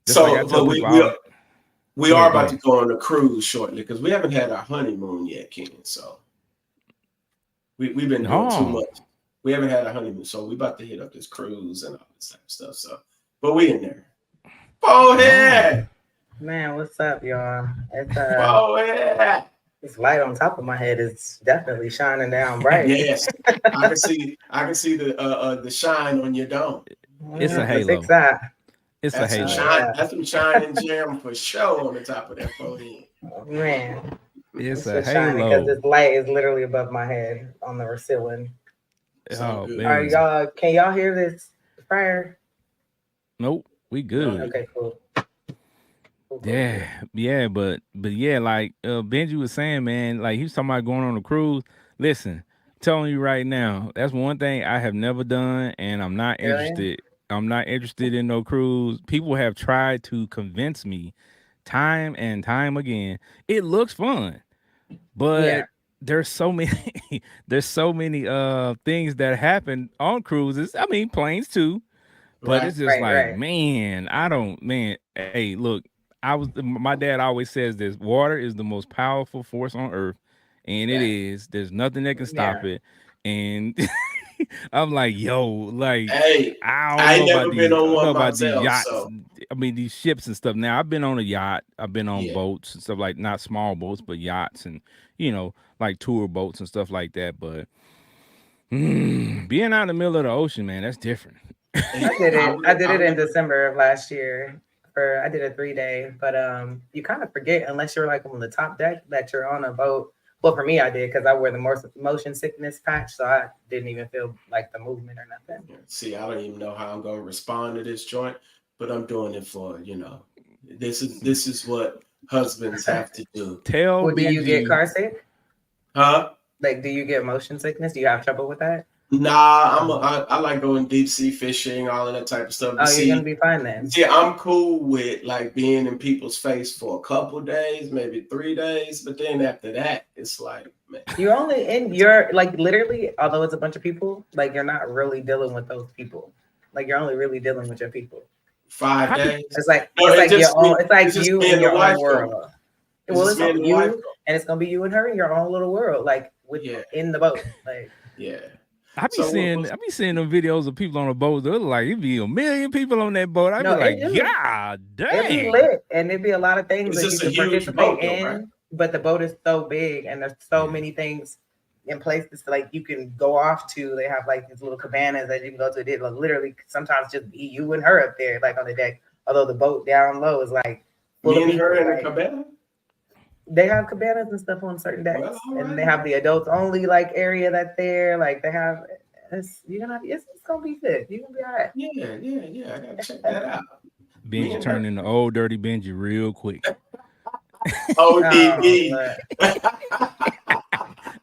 Just like I So, tell but people, I'll we go are ahead, go about to ahead. go on a cruise shortly because we haven't had our honeymoon yet, Ken. So we've been doing too Oh, much. We haven't had a honeymoon, so we about to hit up this cruise and all this type of stuff. So, but we in there. oh, Forehead, Man, what's up, y'all? forehead. This light on top of my head is definitely shining down bright. Yes, I can see the shine on your dome. it's a The big halo. side. It's a That's some Oh halo. shine. yeah, That's some shining gem for sure on the top of that forehead. man, It's it's a just shining because halo. this light is literally above my head on the ceiling. So Oh good. Are man, y'all? Can y'all hear this fire? nope, we No, good. Okay, cool, cool. Yeah, yeah, but yeah, like Benji was saying, man, like he was talking about going on a cruise. Listen, telling you right now, that's one thing I have never done, and I'm not Really? interested. I'm not interested in no cruise. People have tried to convince me time and time again. It looks fun, Yeah. but there's so many there's so many things that happen on cruises. I mean, planes too, but right. it's just Right. like, Right. man, I don't, man. Hey, look, my dad always says this: water is the most powerful force on earth, and it Fact. is. There's nothing that can stop Yeah. it. And I'm like, yo, like, Hey, I don't I know ain't about never been these. I on don't know one about these myself, yachts. so I mean, these ships and stuff. Now, I've been on a yacht. I've been on yeah. boats and stuff like not small boats, but yachts and like tour boats and stuff like that. But being out in the middle of the ocean, man, that's different. I did I it. I will. did I it in remember. December of last year. I did a 3 day, but you kind of forget unless you're like on the top deck that you're on a boat. Well, for me, I did because I wear the motion sickness patch, so I didn't even feel like the movement or nothing. See, I don't even know how I'm gonna respond to this joint, but I'm doing it for this is what husbands have to do, Tell Well, do you get Benji. car sick? huh? Like, do you get motion sickness? Do you have trouble with that? Nah, I like going deep sea fishing, all of that type of stuff. But Oh, you're gonna be fine then. see, I'm cool with like being in people's face for a couple days, maybe 3 days, but then after that, it's like, man, You're only in you're like literally, although it's a bunch of people, like you're not really dealing with those people. Like you're only really dealing with your people. five How do days. It's like No, it's like your own. It's like it's just you me in and the your wife own going. world. It's Well, just it's me and the wife you, going. and it's gonna be you and her in your own little world, like with Yeah, in the boat. Like yeah. I be So seeing I be seeing them videos of people on a boat. They're like it be a million people on that boat. I'd no, be like, it yeah, it be dang. lit, and it'd be a lot of things it's that you just a can huge participate boat, though, right? in. But the boat is so big, and there's so Yeah. many things in places like you can go off to. They have like these little cabanas that you can go to. They literally sometimes just be you and her up there, like on the deck. Although the boat down low is like full Me of and her people. in the Like cabana. they have cabanas and stuff on certain Well, decks, all and right they have now. the adults only like area that there. Like they have. It's gonna be good. You're gonna be all right. Yeah, yeah, yeah. I gotta check that out. Me Benji and her. turned into old dirty Benji real quick. Oh, ODB. look.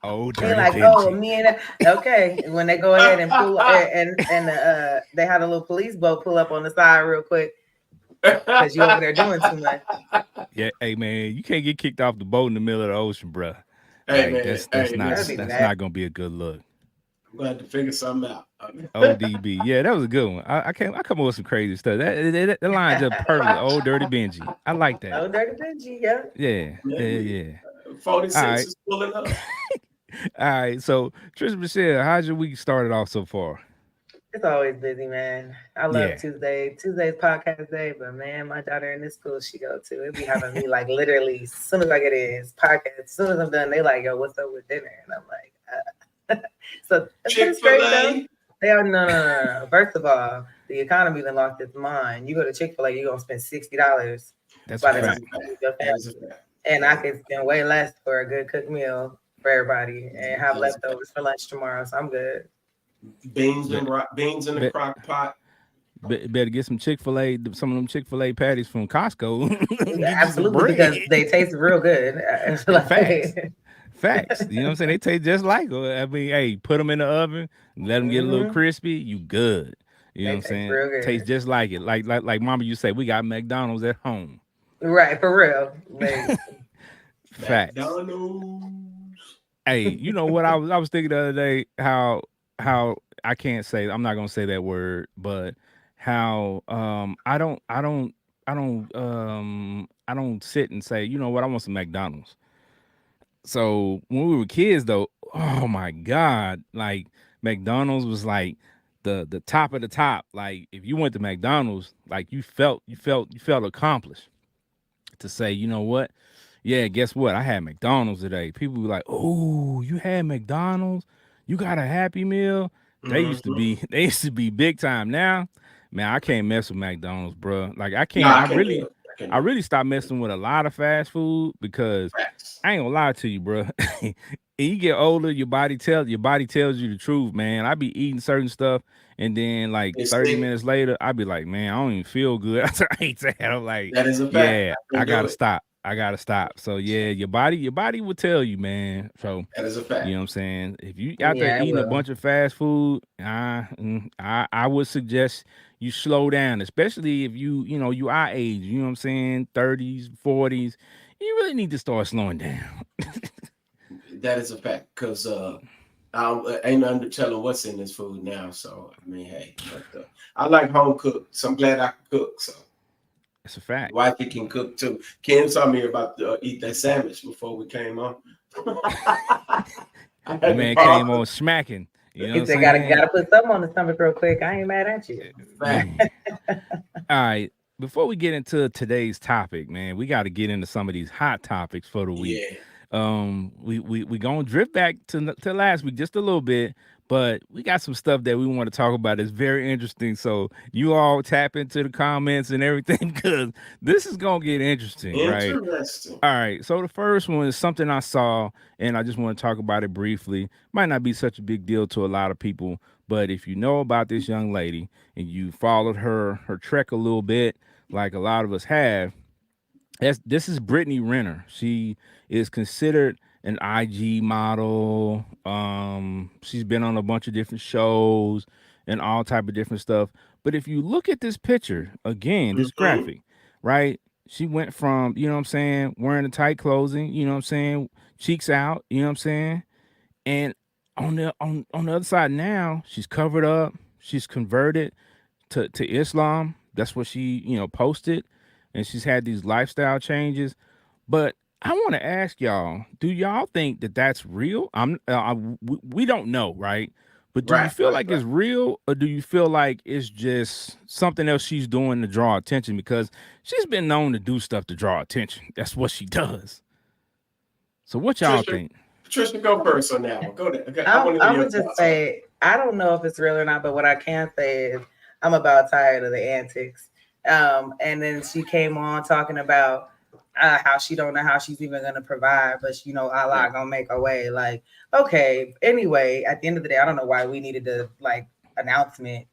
Old He dirty like, oh, Benji. me and okay. When they go ahead and pull and they had a little police boat pull up on the side real quick because you over there doing too much. Yeah, hey man, you can't get kicked off the boat in the middle of the ocean, bruh. Hey Like man, hey, That'd be listen. that's bad. not gonna be a good look. I'm glad to figure something out. ODB, yeah, that was a good one. I come up with some crazy stuff. That lines up perfectly. Old dirty Benji, I like that. Oh, dirty Benji, yeah. Yeah, yeah, Man, yeah. All 46 right, is pulling up. all right. So Tristan Michelle, how's your week started off so far? It's always busy, man. I love Yeah. Tuesday. Tuesday's podcast day, but man, my daughter in this school she go to, it be having me like literally as soon as I get in, it's podcast. As soon as I'm done, they like, yo, what's up with dinner? And I'm like, so, but it's great though. Chick-fil-A. They are no. First of all, the economy then lost its mind. You go to Chick-fil-A, you're gonna spend $60 That's a by the That time is fact. a you fact. leave your That is a family. fact. And That I is a can spend way less for a good cooked meal for everybody and have that is a fact. leftovers for lunch tomorrow. So I'm good. Beans in the Bet, crock pot. better get some Chick-fil-A, some of them Chick-fil-A patties from Costco. Yeah, Get you some absolutely, because bread. they taste real good. Facts. Like, Facts. You know what I'm saying? They taste just like. I mean, hey, put them in the oven, let them get a little hmm crispy. You good. You know what they I'm taste saying? real Taste good. just like it. Like Mama, you say we got McDonald's at home. Right, for real. Like, Facts. McDonald's. Hey, you know what I was thinking the other day how I can't say I'm not gonna say that word, but how I don't I don't sit and say, you know what, I want some McDonald's. So when we were kids though, oh my God, like McDonald's was like the top of the top. Like if you went to McDonald's, like you felt accomplished to say, you know what? Yeah, guess what? I had McDonald's today. People were like, "Oh, you had McDonald's? You got a Happy Meal?" They used to Mm-hmm. be they used to be big time. Now, man, I can't mess with McDonald's, bro. Like I No, can't. I can do it. I can I do it. really stopped messing with a lot of fast food because Facts. I ain't gonna lie to you, bro. You get older, your body tells you the truth, man. I be eating certain stuff, and then like It's 30 minutes later, I be like, man, I don't even feel good after I eat that. I'm like, that is a fact. yeah, I I can do gotta it. stop. I gotta stop. So yeah, your body will tell you, man. So That is a you fact. know what I'm saying. If you out there Yeah, I eating a will. bunch of fast food, I would suggest you slow down, especially if you our age. You know what I'm saying, 30s, 40s. You really need to start slowing down. That is a fact. Because ain't nothing telling what's in this food now. So I mean, hey, but I like home cooked. So I'm glad I can cook. So It's a fact. wifey can cook too. Kim told me about to eat that sandwich before we came on. I The had to man came pause. on smacking. You know what He I'm said, "Gotta saying? put something on the stomach real quick. I ain't mad at you." Fact. All right. Before we get into today's topic, man, we got to get into some of these hot topics for the week. Yeah. We gonna drift back to last week just a little bit, but we got some stuff that we want to talk about that's very interesting. So you all tap into the comments and everything because this is gonna get interesting, right? Interesting. All right. So the first one is something I saw, and I just want to talk about it briefly. Might not be such a big deal to a lot of people, but if you know about this young lady and you followed her trek a little bit, like a lot of us have, this is Brittany Renner. She is considered an IG model. She's been on a bunch of different shows and all type of different stuff. But if you look at this picture again, this Hmm. graphic, right? She went from, you know what I'm saying, wearing the tight clothing, you know what I'm saying, cheeks out, you know what I'm saying, and on the other side now, she's covered up, she's converted to Islam. That's what she, posted, and she's had these lifestyle changes. But I want to ask y'all: do y'all think that that's real? We don't know, right? But do you Right, feel right, like right. it's real, or do you feel like it's just something else she's doing to draw attention? Because she's been known to do stuff to draw attention. That's what she does. So what y'all Patricia, think? Patricia, go first on that one. Go there. Okay, I I, want to hear I your would just thoughts on it. say I don't know if it's real or not, but what I can say is I'm about tired of the antics. And then she came on talking about how she don't know how she's even gonna provide, but Allah Right. gonna make a way. Like, okay. Anyway, at the end of the day, I don't know why we needed to like announcement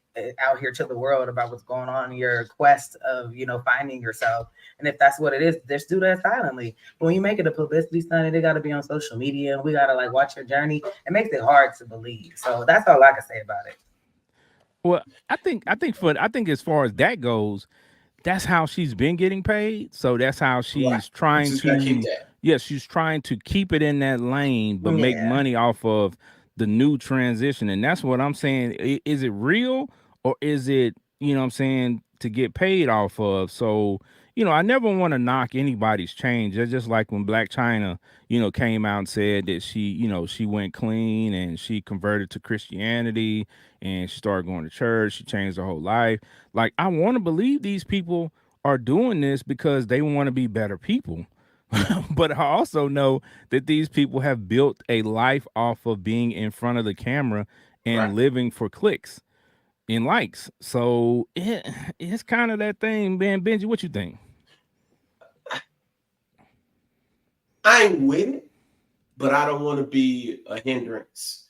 out here to the world about what's going on in your quest of finding yourself. And if that's what it is, just do that silently. But when you make it a publicity stunt, they got to be on social media, and we got to like watch your journey. It makes it hard to believe. So that's all I can say about it. Well, I think as far as that goes, that's how she's been getting paid. So that's how Right. she's You trying just gotta keep to, that. yes, she's trying to keep it in that lane, but make Yeah. money off of the new transition. And that's what I'm saying. Is it real or is it, what I'm saying, to get paid off of? So, I never want to knock anybody's change. It's just like when Black China, came out and said that she went clean and she converted to Christianity and she started going to church. She changed her whole life. Like, I want to believe these people are doing this because they want to be better people. But I also know that these people have built a life off of being in front of the camera and Right. living for clicks and likes. So it's kind of that thing, man. Benji, what you think? I ain't with it, but I don't want to be a hindrance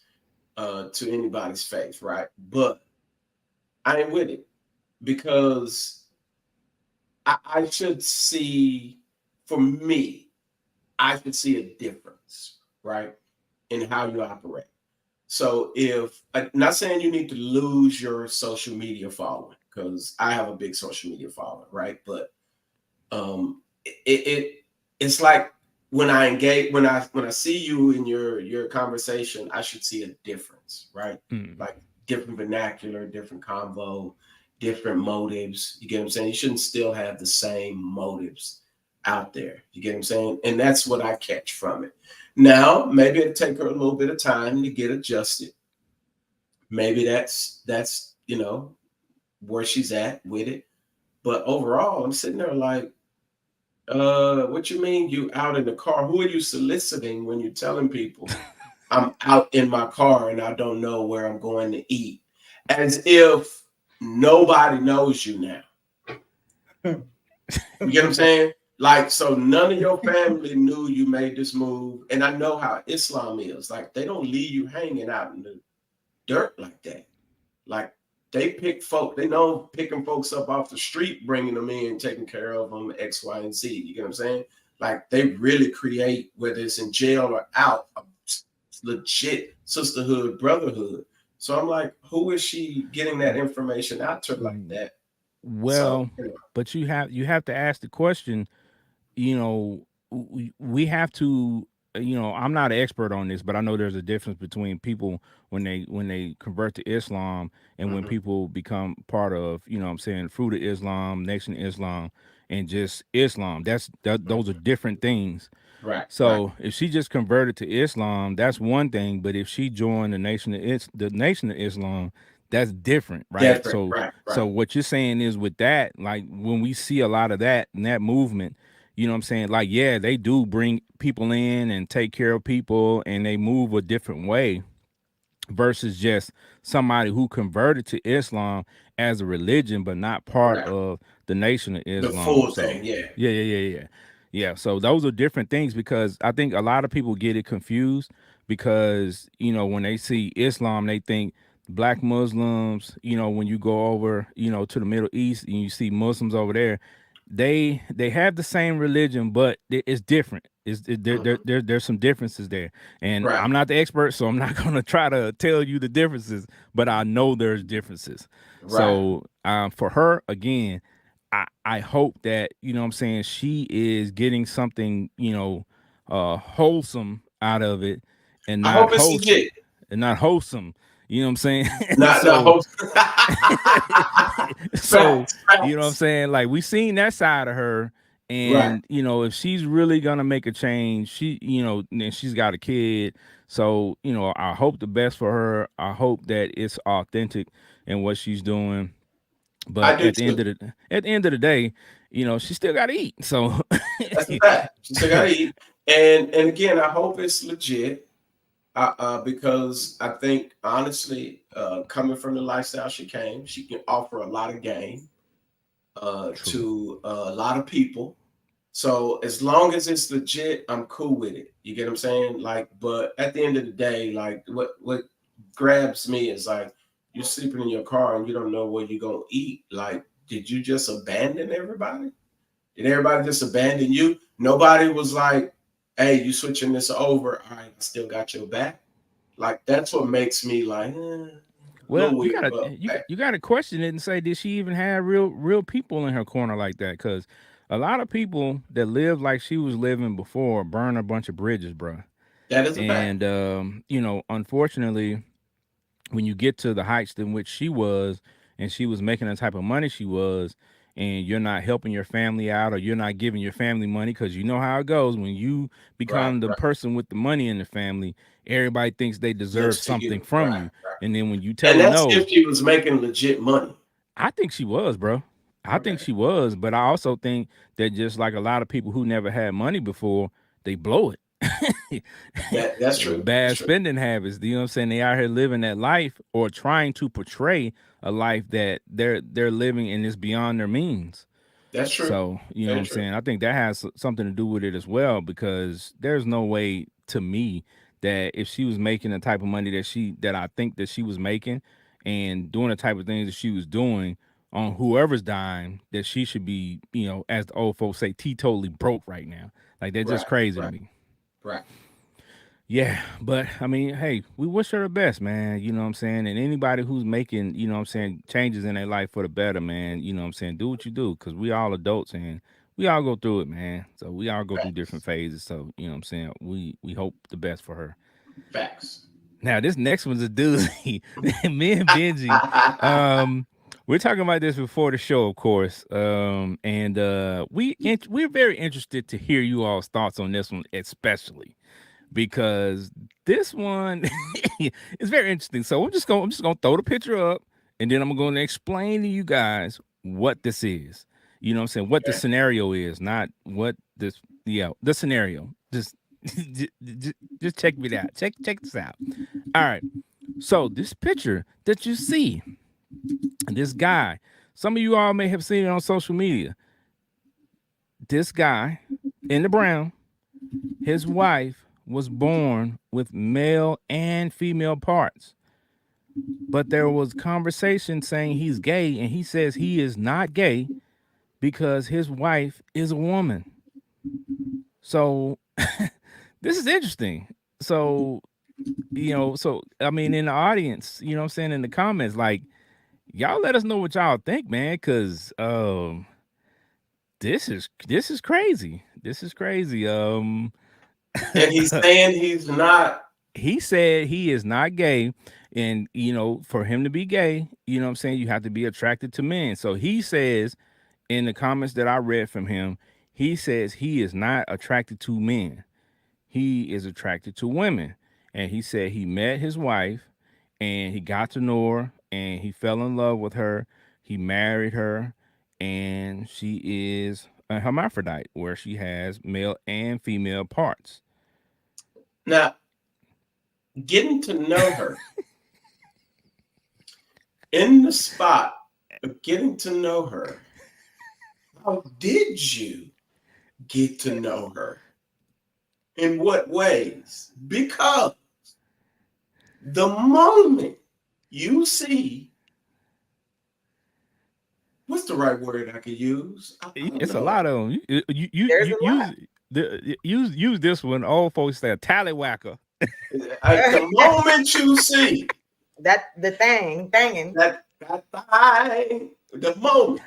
to anybody's faith, right? But I ain't with it because I should see, for me, I should see a difference, right, in how you operate. So if I'm not saying you need to lose your social media following, because I have a big social media following, right? But it it's like when I engage when I see you in your conversation, I should see a difference, right? Mm. Like different vernacular, different convo, different motives. You get what I'm saying? You shouldn't still have the same motives out there. You get what I'm saying? And that's what I catch from it. Now, maybe it'll take her a little bit of time to get adjusted. Maybe that's where she's at with it. But overall, I'm sitting there like, what you mean you out in the car? Who are you soliciting when you're telling people I'm out in my car and I don't know where I'm going to eat? As if nobody knows you now. You get what I'm saying? Like, so none of your family knew you made this move. And I know how Islam is. Like, they don't leave you hanging out in the dirt like that. Like, they pick folk, they know picking folks up off the street, bringing them in, taking care of them, X, Y, and Z. You get what I'm saying? Like, they really create, whether it's in jail or out, a legit sisterhood, brotherhood. So I'm like, who is she getting that information out to like that? So, Well, but you have to ask the question. We have to. I'm not an expert on this, but I know there's a difference between people when they convert to Islam and when mhm, people become part of, what I'm saying, fruit of Islam, nation of Islam, and just Islam. Those are mhm. different things. Right, right, So if she just converted to Islam, that's one thing. But if she joined the nation of Islam, that's different, right? different, So right, so right, what you're saying is with that, like when we see a lot of that in that movement, you know what I'm saying? Like, yeah, they do bring people in and take care of people and they move a different way versus just somebody who converted to Islam as a religion but not part right. of the nation of The Islam. full So thing, yeah. yeah, yeah, yeah, yeah. Yeah, so those are different things because I think a lot of people get it confused because, when they see Islam, they think black Muslims, when you go over, to the Middle East and you see Muslims over there, they have the same religion, but it's different. Mhm. There's some differences there, and Right, I'm not the expert, so I'm not gonna try to tell you the differences, but I know there's differences. right. So for her again, I hope that what I'm saying she is getting something wholesome out of it, and I not hope it's host legit. and not wholesome. You know what I'm saying? Not So hope. so Facts, you know what I'm facts. saying? Like we seen that side of her. Right. And if she's really gonna make a change, then she's got a kid. So, I hope the best for her. I hope that it's authentic in what she's doing. I But do too. at the end of the day, she still gotta eat. So That's a fact. She still gotta eat. And again, I hope it's legit. Because I think honestly, coming from the lifestyle she can offer a lot of game true. to a lot of people. So as long as it's legit, I'm cool with it. You get what I'm saying? Like, but at the end of the day, like what grabs me is like you're sleeping in your car and you don't know where you're gonna eat. Like, did you just abandon everybody? Did everybody just abandon you? Nobody was like, hey, you switching this over. All right, I still got your back. Like that's what makes me like a Well, little weird. But hey, you gotta question it and say, did she even have real people in her corner like that? Because a lot of people that lived like she was living before burn a bunch of bridges, bruh. that is a fact. And unfortunately, when you get to the heights in which she was and she was making the type of money she was, and you're not helping your family out or you're not giving your family money, because you know how it goes when you Right, become the right. person with the money in the family, everybody thinks they deserve Looks to something you. from Right, you. right. And then when you tell And them that's no, if she was making legit money. I think she was, bro. I think Okay. she was, but I also think that just like a lot of people who never had money before, they blow it. That's true. That's Bad true. spending habits. You know what I'm saying? They out here living that life or trying to portray a life that they're living and is beyond their means. That's true. So, you know what Very I'm true. saying? I think that has something to do with it as well because there's no way to me that if she was making the type of money that I think that she was making and doing the type of things that she was doing on whoever's dime, that she should be, as the old folks say, teetotally broke right now. Like that's just Right, crazy to right, me. right. Yeah, but I mean, hey, we wish her the best, man. You know what I'm saying? And anybody who's making, what I'm saying, changes in their life for the better, man, you know what I'm saying? Do what you do because we all adults and we all go through it, man. So we all go through different Facts. phases. So, you know what I'm saying? We hope the best for her. Facts. Now, this next one's a doozy. Me and Benji. Um, We're talking about this before the show, of course, and we're very interested to hear you all's thoughts on this one, especially because this one is very interesting. So I'm just gonna throw the picture up, and then I'm going to explain to you guys what this is. You know what I'm saying? What the Okay. scenario is, not what this. Yeah, the scenario. Just just check me out. Check this out. All right. So this picture that you see, this guy, some of you all may have seen it on social media. This guy in the brown, his wife was born with male and female parts. But there was conversation saying he's gay, and he says he is not gay because his wife is a woman. So this is interesting. So, so I mean, in the audience, you know what I'm saying, in the comments, like, y'all let us know what y'all think, man, because this is crazy. This is crazy. And he's saying he's not. He said he is not gay, and for him to be gay, you know what I'm saying, you have to be attracted to men. So he says in the comments that I read from him, he says he is not attracted to men. He is attracted to women. And he said he met his wife and he got to know her and he fell in love with her. He married her, and she is a hermaphrodite where she has male and female parts. Now, getting to know her in the spot of getting to know her, how did you get to know her? In what ways? Because the moment you see, what's the right word I could use? I don't It's a know. lot of them. There's a lot. Use this one. Old folks say a tallywhacker. The moment you see That the thinging. that thing, the moment,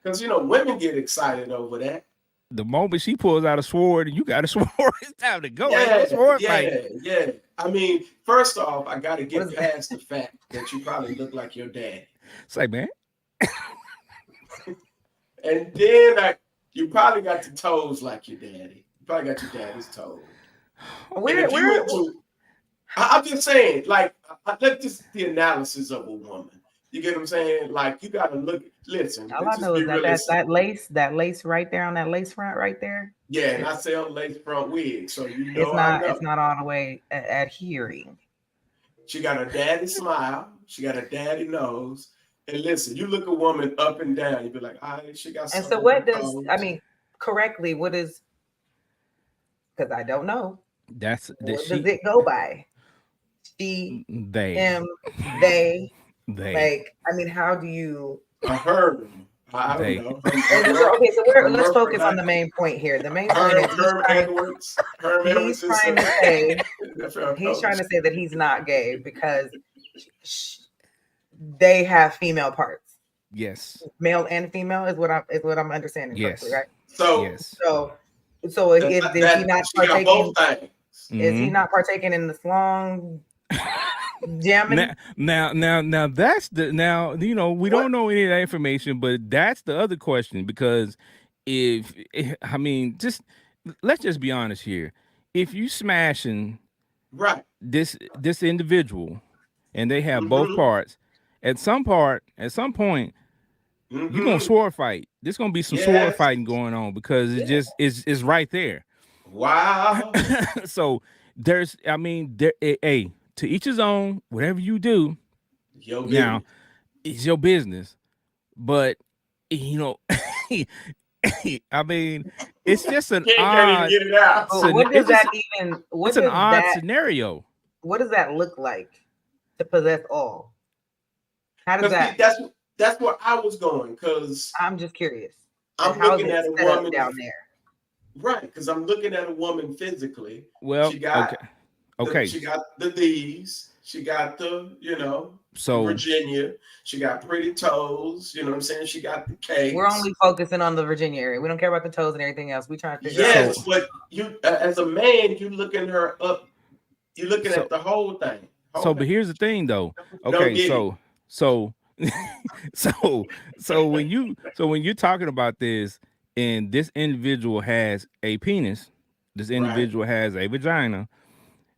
because women get excited over that. The moment she pulls out a sword and you got a sword, it's time to go. Ain't no Yeah, sword fight. yeah. I mean, first off, I got to What get is that? past the fact that you probably look like your dad, It's like, man, and then you probably got the toes like your daddy. You probably got your daddy's toes. And We're if you we're went to, I'm just saying, like, let's just the analysis of a woman. You get what I'm saying? Like, you got to look. Listen, all I let's just know be is that realistic. that lace right there on that lace front right there. Yeah, and I It's sell lace front wigs, so it's I not know. it's not all the way adhering. She got a daddy smile. She got a daddy nose. And listen, you look a woman up and down, you be like, all right, she got And so something what on does I toes. mean correctly? What is because I don't know. that's that What does she it go by? She, they him, they. they Like I mean, how do you? A her, I don't they know. Okay, so let's focus on Hermaphrodite. the main point here. The main point is Herm Edwards. Herm he's Edwards is trying to say that's what I he's told trying you. to say that he's not gay because they have female parts, yes, male and female is what I'm understanding correctly, yes, right? So yes. So is he that not she got partaking? both things. Is he Hmm. not partaking in the slong jamming? Now that's the now we What? don't know any of that information, but that's the other question because I mean, just let's just be honest here. If you smashing Right. this individual and they have both Mm-hmm. parts, at some point, you're gonna Mm-hmm. sword fight. There's gonna be some sword Yes. fighting going on because it Yeah. just is right there. Wow. So there's, I mean, hey, to each his own. Whatever you do Yo, now, business. it's your business. But you know, I mean, it's just an King can't even odd. get it out. But what does It's just that even? it's an odd scenario. What does that look like to possess all? How does Because that? that's where I was going. Because I'm just curious. I'm How is looking it at a set up woman, down there? right? Because I'm looking at a woman physically. Well, She got okay. she got the D's. She got the So Virginia. She got pretty toes. You know what I'm saying? She got the cakes. We're only focusing on the Virginia area. We don't care about the toes and everything else. We trying to figure out. Yes, but you as a man, you looking her up. You looking so at the whole thing. but here's the thing though. Don't Okay, get it. so so when you're talking about this, and this individual has a penis, this Right. individual has a vagina,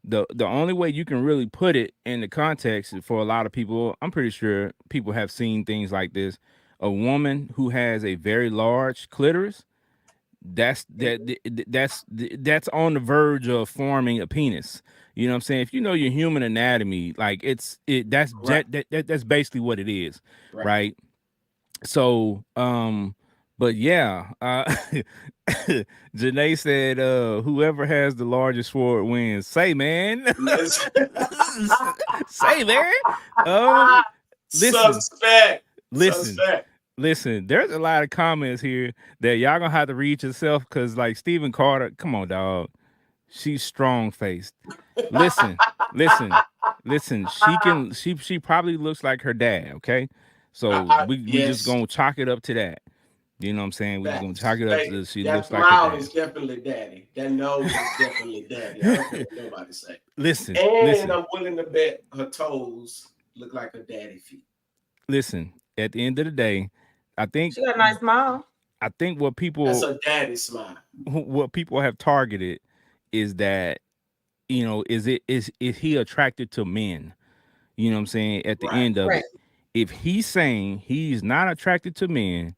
the only way you can really put it in the context for a lot of people, I'm pretty sure people have seen things like this. A woman who has a very large clitoris, that's on the verge of forming a penis. You know what I'm saying? If you know your human anatomy, like Right. that's basically what it is, Right. right? So but yeah, Janae said whoever has the largest sword wins. Say, man. Listen. Say, man. um listen, Suspect. listen, Suspect. listen. There's a lot of comments here that y'all gonna have to read yourself, because like Stephen Carter, come on, dog, she's strong faced. Listen, listen, listen. She probably looks like her dad. Okay, so we just Yes. gonna chalk it up to that. You know what I'm saying? We just gonna chalk Facts. it up Hey, to she that looks like her smile dad. is definitely daddy. That nose is definitely daddy. I don't care what nobody say. Listen, And listen, I'm willing to bet her toes look like her daddy feet. listen. At the end of the day, I think She got a nice smile. I think That's her daddy smile. what people have targeted is that, is he attracted to men? You know what I'm saying? At the Right. end of Right. it, if he's saying he's not attracted to men,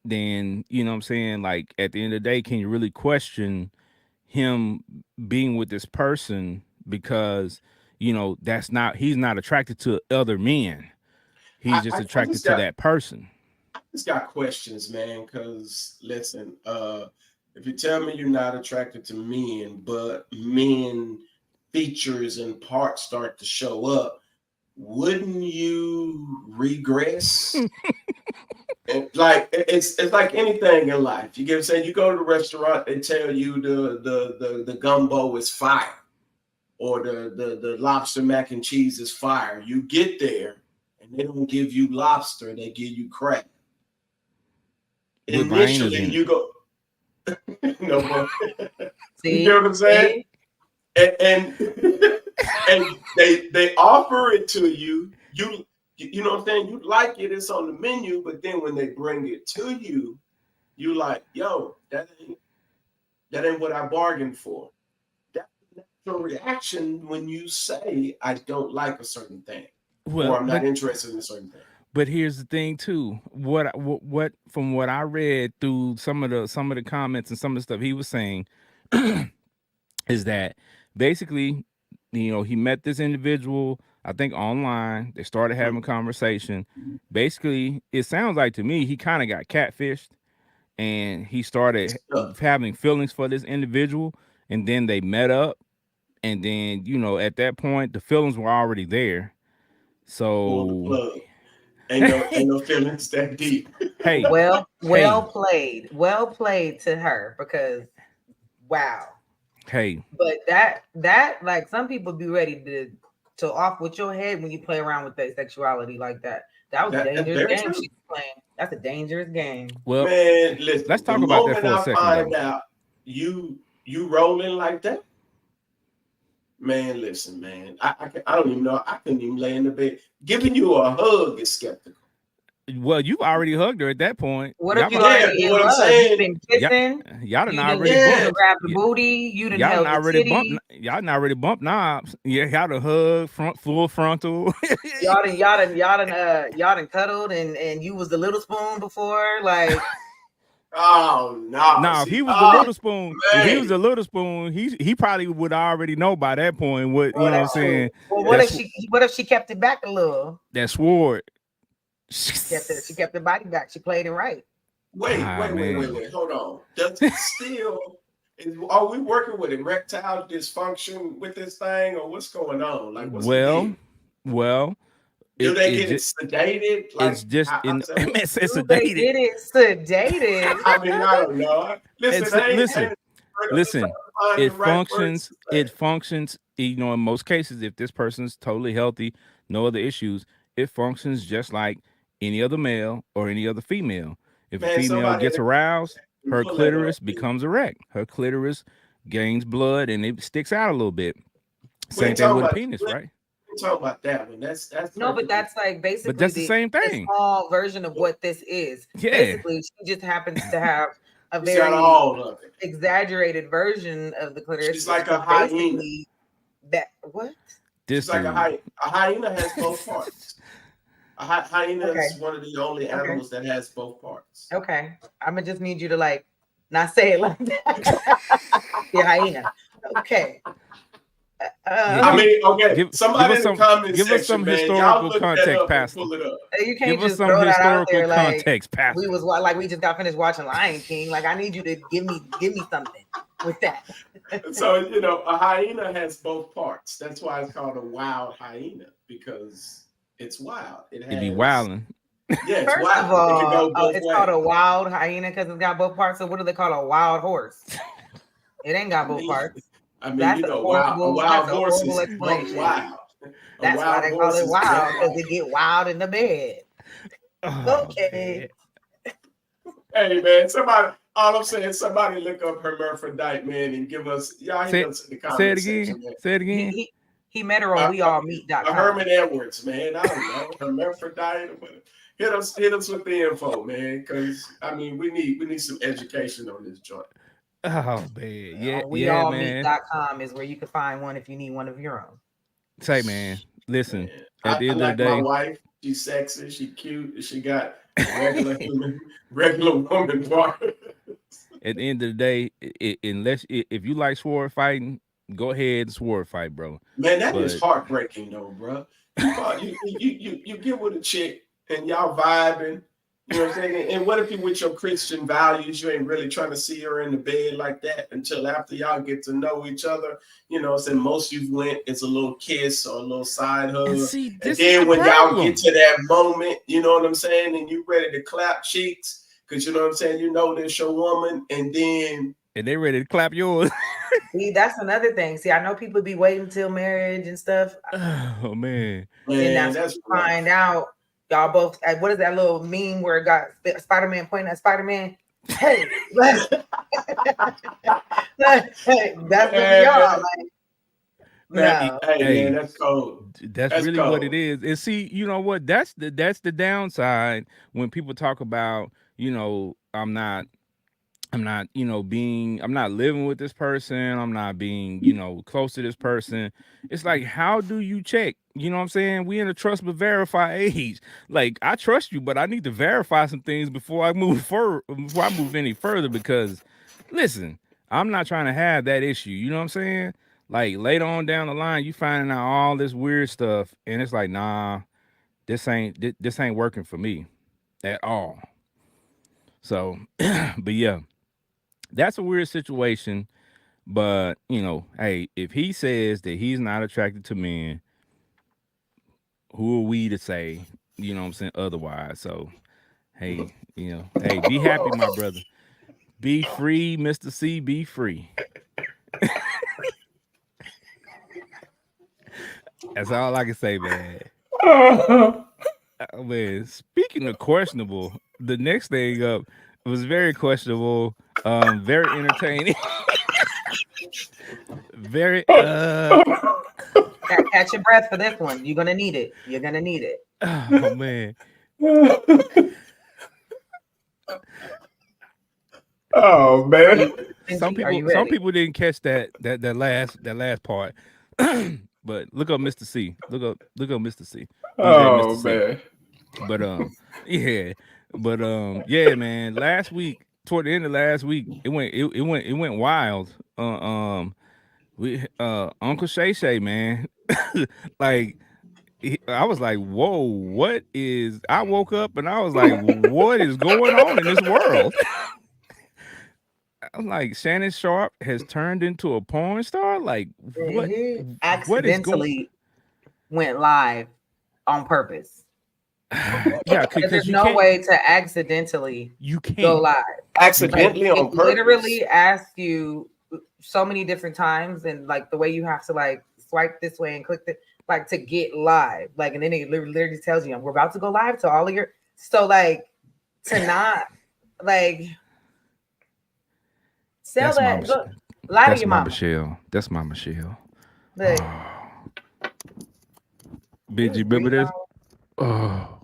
then you know what I'm saying, like at the end of the day, can you really question him being with this person? Because that's not he's not attracted to other men. He's just I attracted just to got that person. questions, man. Cause listen, if you tell me you're not attracted to men, but men features and parts start to show up, wouldn't you regress? And like it's like anything in life. You get what I'm saying? You go to the restaurant, they tell you the gumbo is fire, or the lobster mac and cheese is fire. You get there and they don't give you lobster, they give you crab. With hyenas Initially in it. you go no, but you See, know what I'm saying? see, And and they offer it to you. You know what I'm saying? You like it, it's on the menu, but then when they bring it to you, you like, yo, that ain't what I bargained for. That's the natural reaction when you say I don't like a certain thing, or Well, I'm not interested in a certain thing. but here's the thing too. What from what I read through some of the comments and some of the stuff he was saying is that basically, he met this individual, I think online. They started Mm. having a conversation. Basically, it sounds like to me he kind of got catfished, and he started Stuff having feelings for this individual, and then they met up, and then at that point the feelings were already there. pull the So plug. Ain't no feelings that deep. hey, well hey, played to her because wow. hey. But that like some people be ready to off with your head when you play around with their sexuality like that. That was a That's dangerous very game true. she's playing. That's a dangerous game. Well, Man, let's listen, the talk about that moment for a I second though. find out you rolling like that, man, listen, man. I don't even know. I couldn't even lay in the bed. Giving you a hug is skeptical. Well, you've already hugged her at that point. What if Y'all you gonna Yeah, already but in what I'm love? You've saying, been y'all, kissing, y'all done already you done yeah, bumped. grabbed the booty, you done Y'all done held the already bumped. titty, Y'all done already bumped knobs. Yeah, y'all done hug front, full frontal. y'all done cuddled and you was the little spoon before. Like oh no, Now, if he see, was the oh little spoon, man, he probably would already know by that point what oh, you know what I'm that's true. saying. Well, yeah. what if she kept it back a little? That sword. She kept the body back. She played it right. Wait, Ah wait, wait, wait, man. wait. Hold on. Does it still? Are we working with erectile dysfunction with this thing, or what's going on? Like, what's the deal? Well, well, Do it they it get it just sedated? it's Like, just how in does that work? it's Do they sedated. get it sedated? I mean, I don't know. Listen, It's I ain't listen, I'm just trying listen. to find the It right words functions. to It say. functions. In most cases, if this person's totally healthy, no other issues, it functions just like any other male or any other female. If a Man, female somebody in gets the aroused, can her pull that up, clitoris please. becomes erect. Her clitoris gains blood and it sticks out a little bit. We Same ain't thing talking with a about penis, right? ain't talking about that one. That's No, but perfectly. that's like But basically that's the same the thing. small version of what this is. Yeah. Basically, she just happens to have a She's got very all of it. exaggerated version of the clitoris, She's which like a is hyena. basically that. What? This She's like dude. a hyena has both parts. Hyena Okay. is one of the only animals that has both parts. Okay. I'm gonna just need you to like not say it like that. The hyena. Okay. Yeah, I mean, okay. give Somebody us in the some comment give us section, some man, y'all historical look that context, up and Pastor. pull it up. You can't Give us just some throw that out historical there like context, Pastor. we just got finished watching Lion King. Like I need you to give me something with that. So a hyena has both parts. That's why it's called a wild hyena, because it's wild. It be wilding. Yeah, it's First of wild. It can all, go both it's ways. called a wild hyena because it's got both parts. So what do they call a wild horse? It ain't got both parts. I mean, That's a a wild horse is both explanation. wild. That's why they call it wild, because they get wild in the bed. Oh, Okay. man. Hey man, all I'm saying, somebody look up hermaphrodite, man, and give us y'all hit us in the comment section, man. Say it again. He met her on weallmeet.com. Herman Edwards, man. I don't know. Hermaphrodite or whatever. Hit us with the info, man. Because I mean we need some education on this joint. Oh man. Yeah, weallmeet.com is where you can find one if you need one of your own. Say, man, listen, Man, at the end of the day, my wife, she's sexy, she cute, she got regular woman parts. at the end of the day, if you like sword fighting, go ahead and sword fight, bro. Man, that is heartbreaking though, bro. You get with a chick and y'all vibing, you know what I'm saying? And what if you with your Christian values, you ain't really trying to see her in the bed like that until after y'all get to know each other. You know what I'm saying? Most you've went, it's a little kiss or a little side hug. And then when y'all get to that moment, you know what I'm saying? And you ready to clap cheeks, because you know what I'm saying? You know this your woman, and they ready to clap yours. See, that's another thing. See, I know people be waiting till marriage and stuff. Oh man. And that's you find out y'all both. What is that little meme where it got Spider-Man pointing at Spider-Man? Hey, that's what y'all like. No. Hey, man, that's cold. That's really cold. What it is. And see, you know what? That's the downside when people talk about, I'm not, I'm not living with this person. I'm not being, close to this person. It's like, how do you check? You know what I'm saying? We in a trust but verify age. Like, I trust you, but I need to verify some things before I move forward, before I move any further, because listen, I'm not trying to have that issue. You know what I'm saying? Like, later on down the line, you finding out all this weird stuff, and it's like, nah, this ain't working for me at all. So, but yeah. That's a weird situation, but hey, if he says that he's not attracted to men, who are we to say, what I'm saying, otherwise? So, hey, hey, be happy, my brother. Be free, Mr. C, be free. That's all I can say, man. Man, speaking of questionable, the next thing up was very questionable, very entertaining. Very catch your breath for this one. You're gonna need it. You're gonna need it. Oh man. Oh man. Some people didn't catch that last part. But look up Mr. C. Look up Mr. C. Oh Mr. man. C. But yeah, man. Last week, toward the end of last week, it went wild. We Uncle Shay Shay, man. Like, I was like, whoa, what is? I woke up and I was like, what is going on in this world? I'm like, Shannon Sharp has turned into a porn star. Like, what? Accidentally went live on purpose. Yeah, because there's no way to accidentally go live. Accidentally on purpose. Literally ask you so many different times, and like the way you have to like swipe this way and click that, like to get live. Like, and then it literally tells you, we're about to go live to all of your. So like to not like sell that. Look, lie to your mama. Michelle. That's my Michelle. Look. He Did was you remember this? $3. Oh.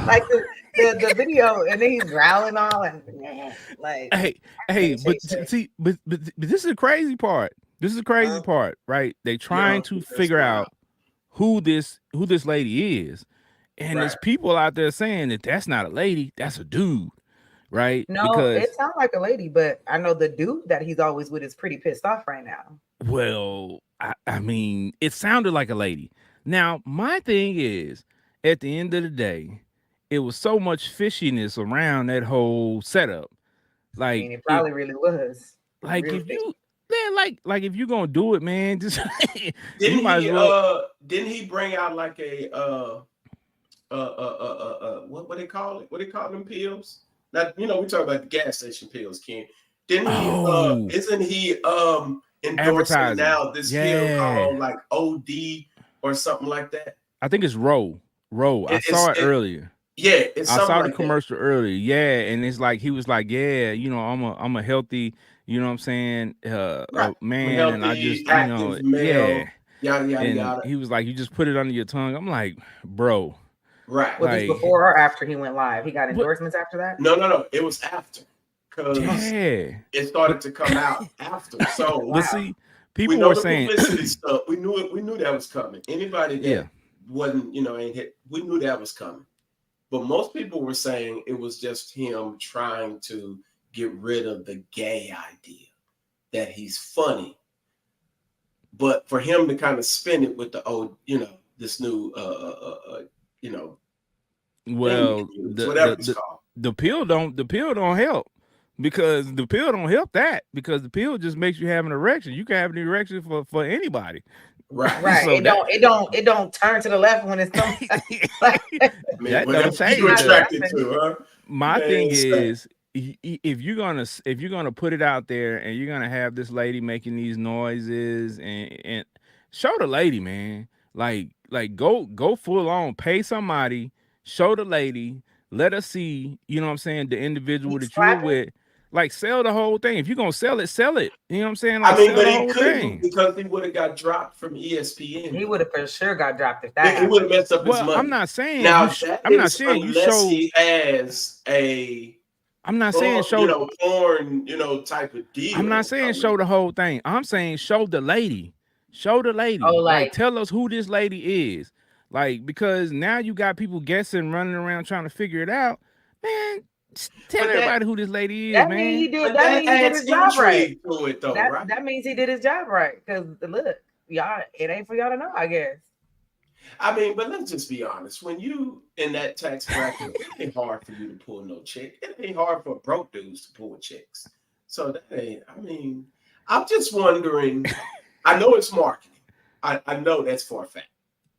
Like the video, and then he's growling all and like Hey, I hey, can't but chase it. see, but this is the crazy part. This is the crazy part, right? They trying Yeah, to that's figure wild. out who this lady is, and there's Right. people out there saying that that's not a lady, that's a dude, right? No, it Because sounds like a lady, but I know the dude that he's always with is pretty pissed off right now. well, I mean, it sounded like a lady. Now, my thing is, at the end of the day, it was so much fishiness around that whole setup. I Like mean, it if probably really was like real if fishy. you yeah, like if you're gonna do it, man, just you might as well. Didn't he bring out like a what they call it? What they call them pills? Not we talk about the gas station pills, Ken. Didn't he Oh, isn't he endorsing advertising. now this pill Yeah. called like OD or something like that? I think it's Row. Row. I It, saw it's it it earlier. yeah, it's I something saw the like that. commercial earlier. Yeah, and it's like he was like, yeah, I'm a healthy, you know what I'm saying, Right. I'm a man, and I healthy, just, active yeah. male, yada yada And yada. he was like, you just put it under your tongue. I'm like, bro, Right. Was this like, before or after he went live? He got what? endorsements after that? No. It was after because Yeah. it But started to come out after. Oh So but wow. see, we people know were the saying, publicity stuff. We knew it. We knew that was coming. Anybody yeah. that wasn't, ain't hit. We knew that was coming. But most people were saying it was just him trying to get rid of the gay idea that he's funny. But for him to kind of spin it with the old, this new, you know, thing that Well, he used, whatever it's the called. the pill don't help because the pill don't help that because the pill just makes you have an erection. You can have an erection for anybody. Right. Right. So that It don't turn to the left when it's some like I mean, that don't whatever you change not the attracted nothing. to, huh? my thing Man, say, is if you're gonna put it out there and you're gonna have this lady making these noises and show the lady, man, like go full on, pay somebody, show the lady, let her see, you know what I'm saying, the individual He's that you were clapping. with, like sell the whole thing. If you're gonna sell it, you know what I'm saying, I like mean, sell but the he whole couldn't thing. because he would have got dropped from ESPN, He though. would have for sure got dropped if that It would have happened. messed up his Well, money. Now that I'm not is saying you unless show he has a I'm not saying show porn, type of I'm not deal saying coming. show the whole thing. I'm saying show the lady. Show the Oh, lady. Like like tell us who this lady is. Like because now you got people guessing, running around trying to figure it out. Man, just tell But that everybody who this lady is, that mean man. he did but that that mean he did adds his job right. intrigue to it, though, That right? that means he did his job right. Cause look, y'all, it ain't for y'all to know, I guess. I mean, but let's just be honest. When you in that tax bracket, it ain't hard for you to pull no chick. It ain't hard for broke dudes to pull chicks. So that ain't. I mean, I'm just wondering. I know it's marketing. I know that's for a fact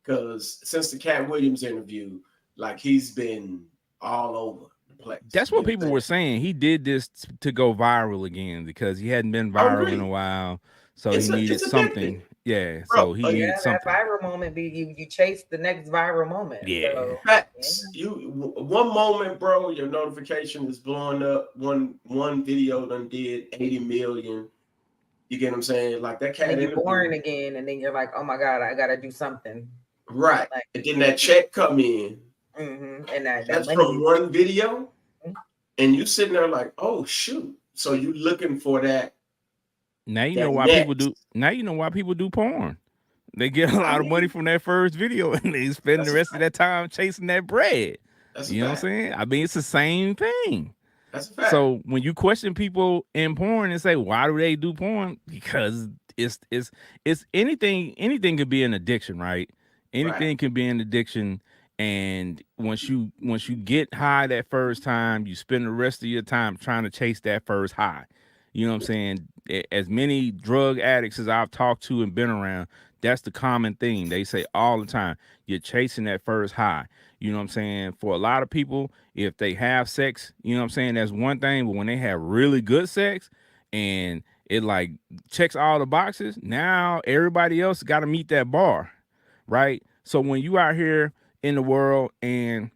because since the Cat Williams interview, like he's been all over the place. That's what people were saying. He did this to go viral again because he hadn't been I viral in a agree. while. So he needed It's addicting, something. Yeah. bro. So he Yeah, needed that something. viral moment be you chase the next viral moment. Yeah. So yeah. Facts. One moment, bro, your notification is blowing up. One video done did 80 million. You get what I'm saying? Like that And cat then you're interview. boring again, and then you're like, oh my god, I gotta do something. Right. Like And then that check come in. and that That's money from is one video. And you sitting there like, oh shoot. So you looking for Now you know that why people next. do now you know why people do porn. They get a I lot of money mean, from that first video and they spend the that's a rest of fact. that time chasing that bread. That's a You know what I'm fact. saying? I mean, it's the same thing. That's a fact. So when you question people in porn and say, why do they do porn? Because it's anything could be an addiction, right? Right. Anything can be an addiction. And once you get high that first time, you spend the rest of your time trying to chase that first high. You know what I'm saying? As many drug addicts as I've talked to and been around, that's the common thing. They say all the time, you're chasing that first high. You know what I'm saying? For a lot of people, if they have sex, you know what I'm saying, that's one thing. But when they have really good sex and it like checks all the boxes, now everybody else got to meet that bar, right? So when you out here in the world and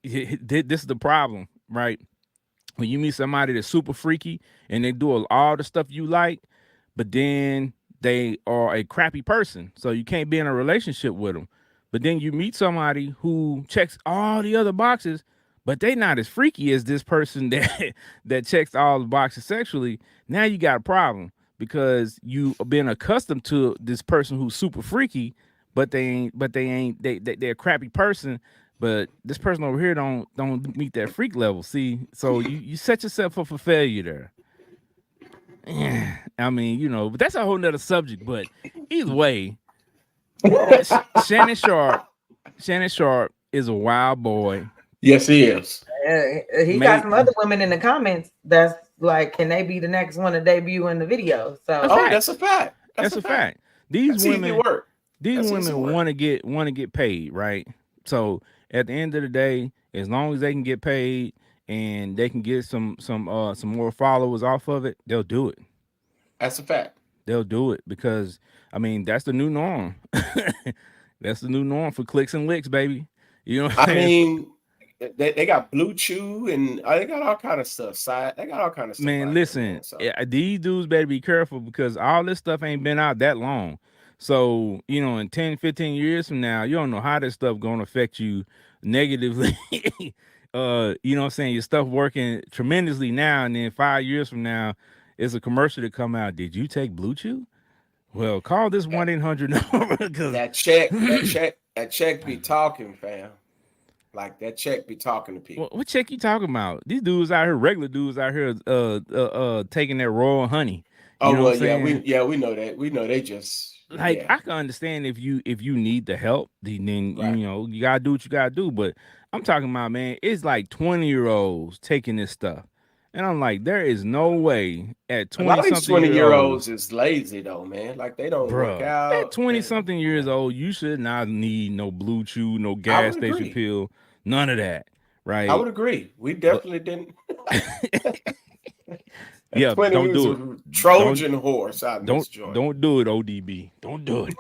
this is the problem, right? When you meet somebody that's super freaky and they do all the stuff you like, but then they are a crappy person, so you can't be in a relationship with them. But then you meet somebody who checks all the other boxes, but they not as freaky as this person that that checks all the boxes sexually. Now you got a problem because you been accustomed to this person who's super freaky, but they ain't they're a crappy person. But this person over here don't meet that freak level. See, so you set yourself up for failure there. I mean, but that's a whole nother subject. But either way, Shannon Sharp, Shannon Sharp is a wild boy. Yes, he is. He got Made some other women in the comments that's like, can they be the next one to debut in the video? a So Oh, fact. that's a fact. That's That's a a fact. fact. These That's easy women, work. these That's easy women work. want to get paid, right? So at the end of the day, as long as they can get paid and they can get some more followers off of it, they'll do it. That's a fact. They'll do it because I mean that's the new norm. That's the new norm for clicks and licks, baby. You know what I'm I saying? mean, they got Blue Chew and they got all kind of stuff. Side, they got all kind of stuff Man, out here, listen, man. So these dudes better be careful because all this stuff ain't been out that long. So, in 10, 15 years from now, you don't know how this stuff going to affect you negatively. You know what I'm saying? Your stuff working tremendously now, and then 5 years from now, it's a commercial to come out. Did you take Blue Chew? Well, call this that, 1-800 number because that check be talking, fam. Like that check be talking to people. what check you talking about? These dudes out here, regular dudes out here, taking that raw honey. You Oh know what I'm well, yeah, we saying? yeah we know that. We know they just Like yeah, I can understand if you need the help, then right. you gotta do what you gotta do. But I'm talking about, man, it's like 20-year-olds taking this stuff, and I'm like, there is no way at A lot 20 of these something 20 year year olds olds, is lazy though, man. Like they don't work bruh, at out, 20 and something years old, you should not need no Blue Chew, no I gas would station agree. pill, none of that, I right? would agree. We But definitely didn't. At yeah, 20, we don't was do it. a Don't Trojan horse out in this don't joint. don't do it, ODB. Don't do it.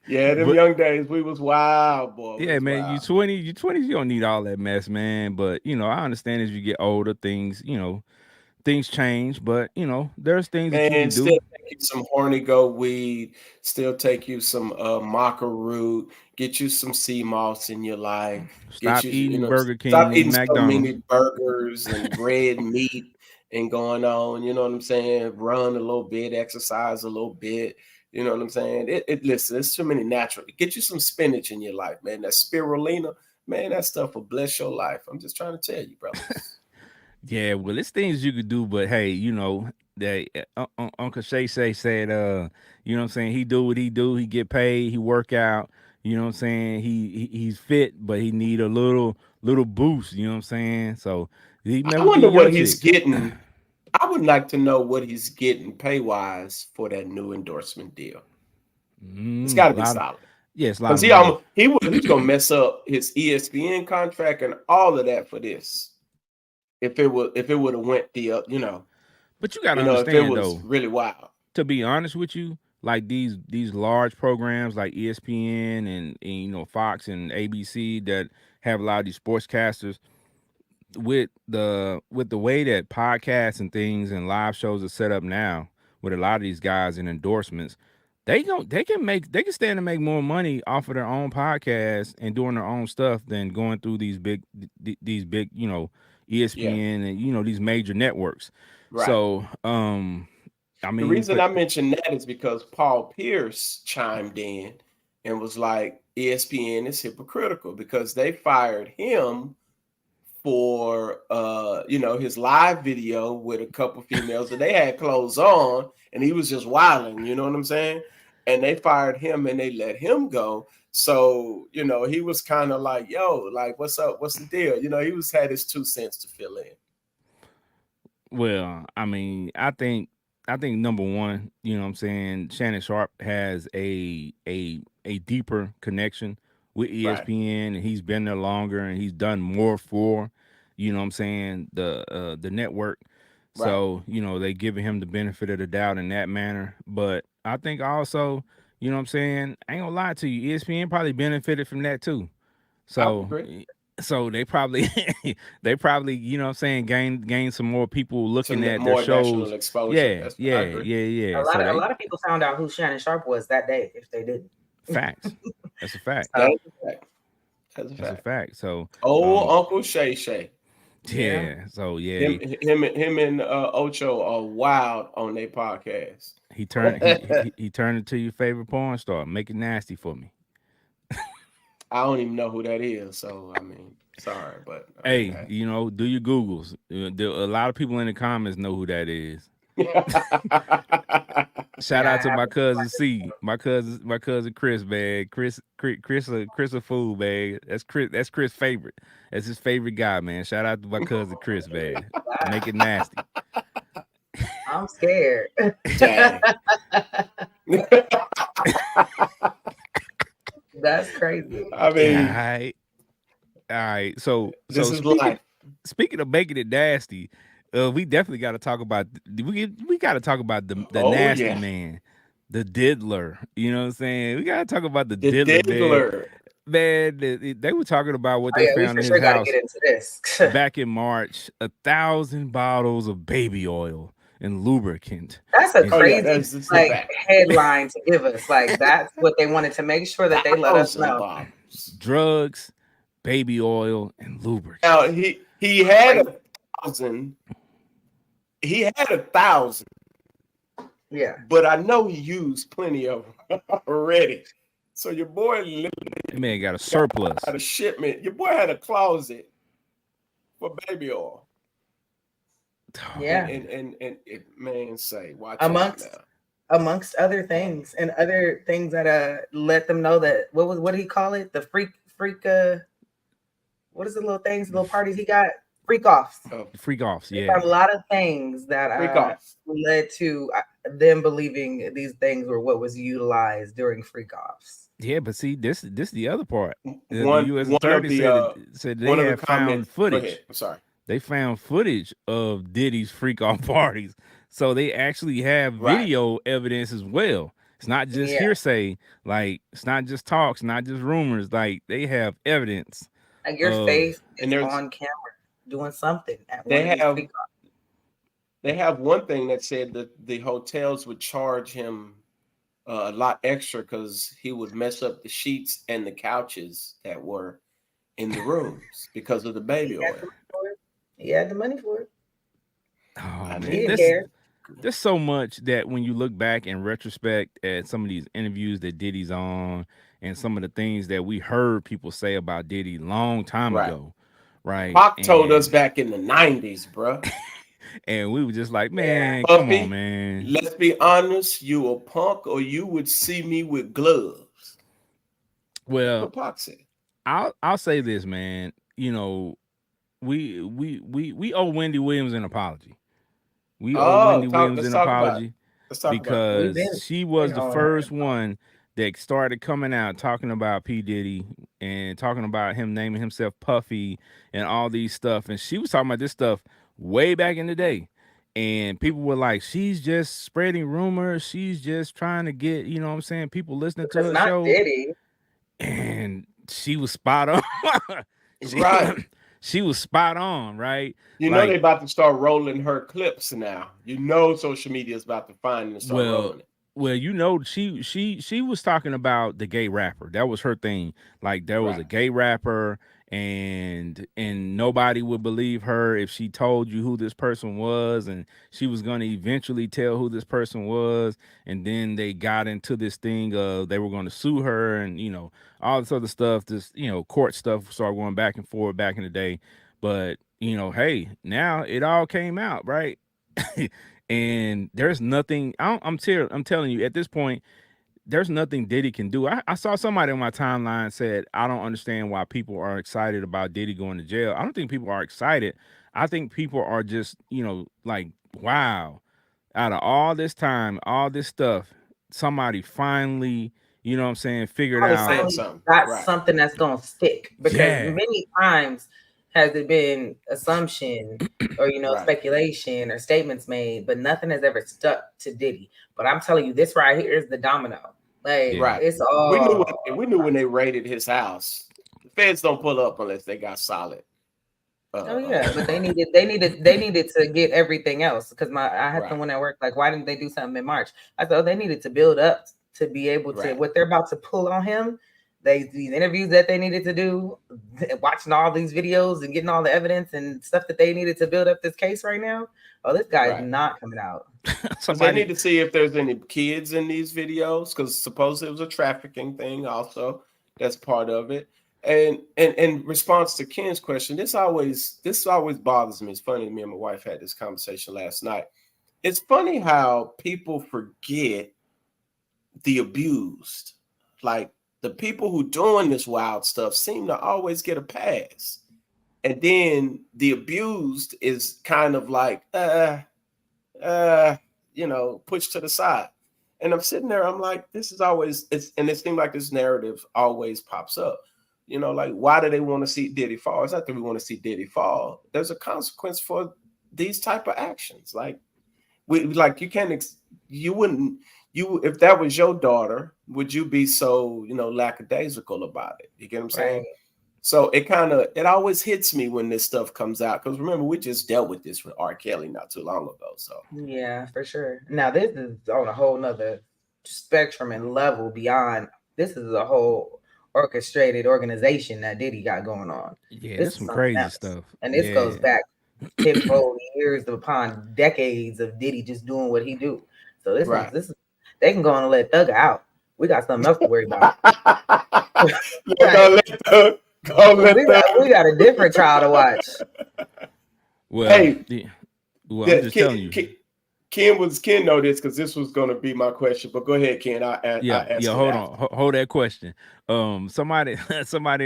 Yeah, them But young days, we was wild, boy. We yeah, was man, wild. you 20, you don't need all that mess, man. But I understand as you get older, things change. But there's things that you Man, can still do. take you some horny goat weed, still take you some maca root, get you some sea moss in your life, get Stop you, eating Burger stop King and eating so McDonald's. many burgers and red meat and going on, you know what I'm saying? Run a little bit, exercise a little bit, you know what I'm saying? Listen, there's too many natural. Get you some spinach in your life, man. That spirulina, man, that stuff will bless your life. I'm just trying to tell you, brothers. Yeah, well, it's things you could do, but hey, that Uncle Shay said, you know what I'm saying? He do what he do. He get paid. He work out. You know what I'm saying? He's fit, but he need a little boost. You know what I'm saying? So he met I with wonder these what young he's chicks. getting. I would like to know what he's getting pay wise for that new endorsement deal. It's got A to be lot of solid Yes, a lot because of money. he was gonna mess up his ESPN contract and all of that for this if it would have went the But you gotta if it understand was though, really wild. to be honest with you, like these large programs like ESPN and Fox and ABC that have a lot of these sportscasters with the way that podcasts and things and live shows are set up now with a lot of these guys and endorsements, they can stand to make more money off of their own podcast and doing their own stuff than going through these big Yeah, ESPN and these major networks. right. So I The mean, reason for I mentioned that is because Paul Pierce chimed in and was like, ESPN is hypocritical because they fired him for his live video with a couple females that they had clothes on and he was just wilding, you know what I'm saying? And they fired him and they let him go. So, he was kind of like, yo, like, what's up? What's the deal? He was had his 2 cents to fill in. Well, I mean, I think number one, what I'm saying, Shannon Sharp has a deeper connection with Right, ESPN, and he's been there longer and he's done more for, what I'm saying, the network. right. So, they giving him the benefit of the doubt in that manner. But I think also, what I'm saying, I ain't gonna lie to you, ESPN probably benefited from that too. I would So agree. So they probably they probably, you know what I'm saying, gain some more people looking at their more national shows. exposure. Yeah, I yeah, agree. yeah, yeah. A lot So of a they lot of people found out who Shannon Sharp was that day if they didn't. facts. That's a fact. So That's a fact. That's a That's a fact. fact. So Old Uncle Shay Shay. yeah. yeah. So yeah, Him and Ocho are wild on their podcast. he turned he turned into your favorite porn star. Make it nasty for me. I don't even know who that is. So I mean, sorry, but Hey, okay. you know, do your Googles. A lot of people in the comments know who that is. Shout Yeah, out I to my haven't. cousin C, my cousin Chris, man. Chris a fool, man. That's Chris' favorite. That's his favorite guy, man. Shout out to my cousin Chris, man. Make it nasty. I'm scared. Dang. That's crazy. I Yeah, mean, all right. So this so is life. speaking of making it nasty, we definitely got to talk about we got to talk about the Oh nasty yeah, man, the diddler. You know what I'm saying? We got to talk about the the diddler, man. diddler. Man, they were talking about what Oh they yeah, we found for in his sure got to house get into this. back in March: 1,000 bottles of baby oil and lubricant. That's a And Oh yeah, crazy that's the like fact. headline to give us. Like that's what they wanted to make sure that they let us 1,000 know. bottles. drugs, baby oil, and lubricant. Now he had 1,000. He had 1,000, Yeah. but I know he used plenty of them already. So your boy literally That man got a surplus. had a shipment. Your boy had a closet for baby oil. Yeah. And it, man, say watch Amongst out amongst other things and other things that let them know that what did he call it? The freak what is the little things, little parties he got? Freak offs. now. Oh, Freak offs, They yeah. found a lot of things that freak off. led to them believing these things were what was utilized during freak offs. Yeah, but see, this the other part. The One U.S. one of attorney the said they one of the have found comments. Go footage. ahead. I'm sorry. They found footage of Diddy's freak off parties, so they actually have Right. video evidence as well. It's not just Yeah. hearsay. Like it's not just talks, not just rumors. Like they have evidence. Like your of- face And is there's on camera doing something at one they of these have freak offs. they have one thing that said that the hotels would charge him a lot extra because he would mess up the sheets and the couches that were in the rooms because of the baby He had oil. the money for it. He had the money for it. Oh I man, He mean, didn't care. there's so much that when you look back in retrospect at some of these interviews that Diddy's on and some of the things that we heard people say about Diddy long time Right. ago, right? Pac told us And back in the 90s, bro. and we were just like, Yeah. man, come on, Puppy, man. let's be honest, you a punk or you would see me with gloves. Well, What Pac said. I'll say this, man. You know, we owe Wendy Williams an apology. We owe Wendy Williams Let's an talk about it. apology Let's talk about it. We've because been she was the on her. first one that started coming out talking about P. Diddy and talking about him naming himself Puffy and all these stuff. And she was talking about this stuff way back in the day. And people were like, she's just spreading rumors. She's just trying to get, you know what I'm saying, people listening to Because her not show. Diddy. And she was spot on. Right. She was spot on, right? You know Like, they about to start rolling her clips now. You know social media is about to find and start rolling it. Well, you know, she was talking about the gay rapper. That was her thing. Like there was a Right. gay rapper, and nobody would believe her if she told you who this person was, and she was going to eventually tell who this person was. And then they got into this thing of they were going to sue her, and you know all this other stuff. This court stuff started going back and forth back in the day. But hey, now it all came out, right? And there's nothing. I'm telling you, at this point, there's nothing Diddy can do. I saw somebody on my timeline said, I don't understand why people are excited about Diddy going to jail. I don't think people are excited. I think people are just, like, wow, out of all this time, all this stuff, somebody finally, you know what I'm saying, figured Probably out. finally something. got Right. something that's gonna stick because Yeah. many times has it been assumption or Right. speculation or statements made, but nothing has ever stuck to Diddy. But I'm telling you, this right here is the domino. Like Yeah. Right. it's all We knew when they raided his house. feds don't pull up unless they got solid. Oh yeah, but they needed to get everything else because I had someone at work like, why didn't they do something in March? I thought they needed to build up to be able to what they're about to pull on him. These interviews that they needed to do, watching all these videos and getting all the evidence and stuff that they needed to build up this case right now. Oh, this guy is not coming out. They need to see if there's any kids in these videos because supposedly it was a trafficking thing also. That's part of it. And in response to Ken's question, this always bothers me. It's funny, me and my wife had this conversation last night. It's funny how people forget the abused. Like the people who doing this wild stuff seem to always get a pass. And then the abused is kind of like, pushed to the side. And I'm sitting there, I'm like, this is always, and it seems like this narrative always pops up. Like, why do they want to see Diddy fall? It's not that we want to see Diddy fall. There's a consequence for these type of actions. Like, you wouldn't, if that was your daughter, would you be so, lackadaisical about it? You get what I'm saying? So it always hits me when this stuff comes out. Because remember, we just dealt with this with R. Kelly not too long ago. So yeah, for sure. Now this is on a whole nother spectrum and level beyond. This is a whole orchestrated organization that Diddy got going on. Yeah, this is some crazy stuff. And this goes back tenfold years upon decades of Diddy just doing what he do. So this is they can go on and let Thugger out. We got something else to worry about. We got a different trial to watch. Well, I'm just telling you. Ken know this because this was going to be my question, but go ahead, Ken. Hold that question. Somebody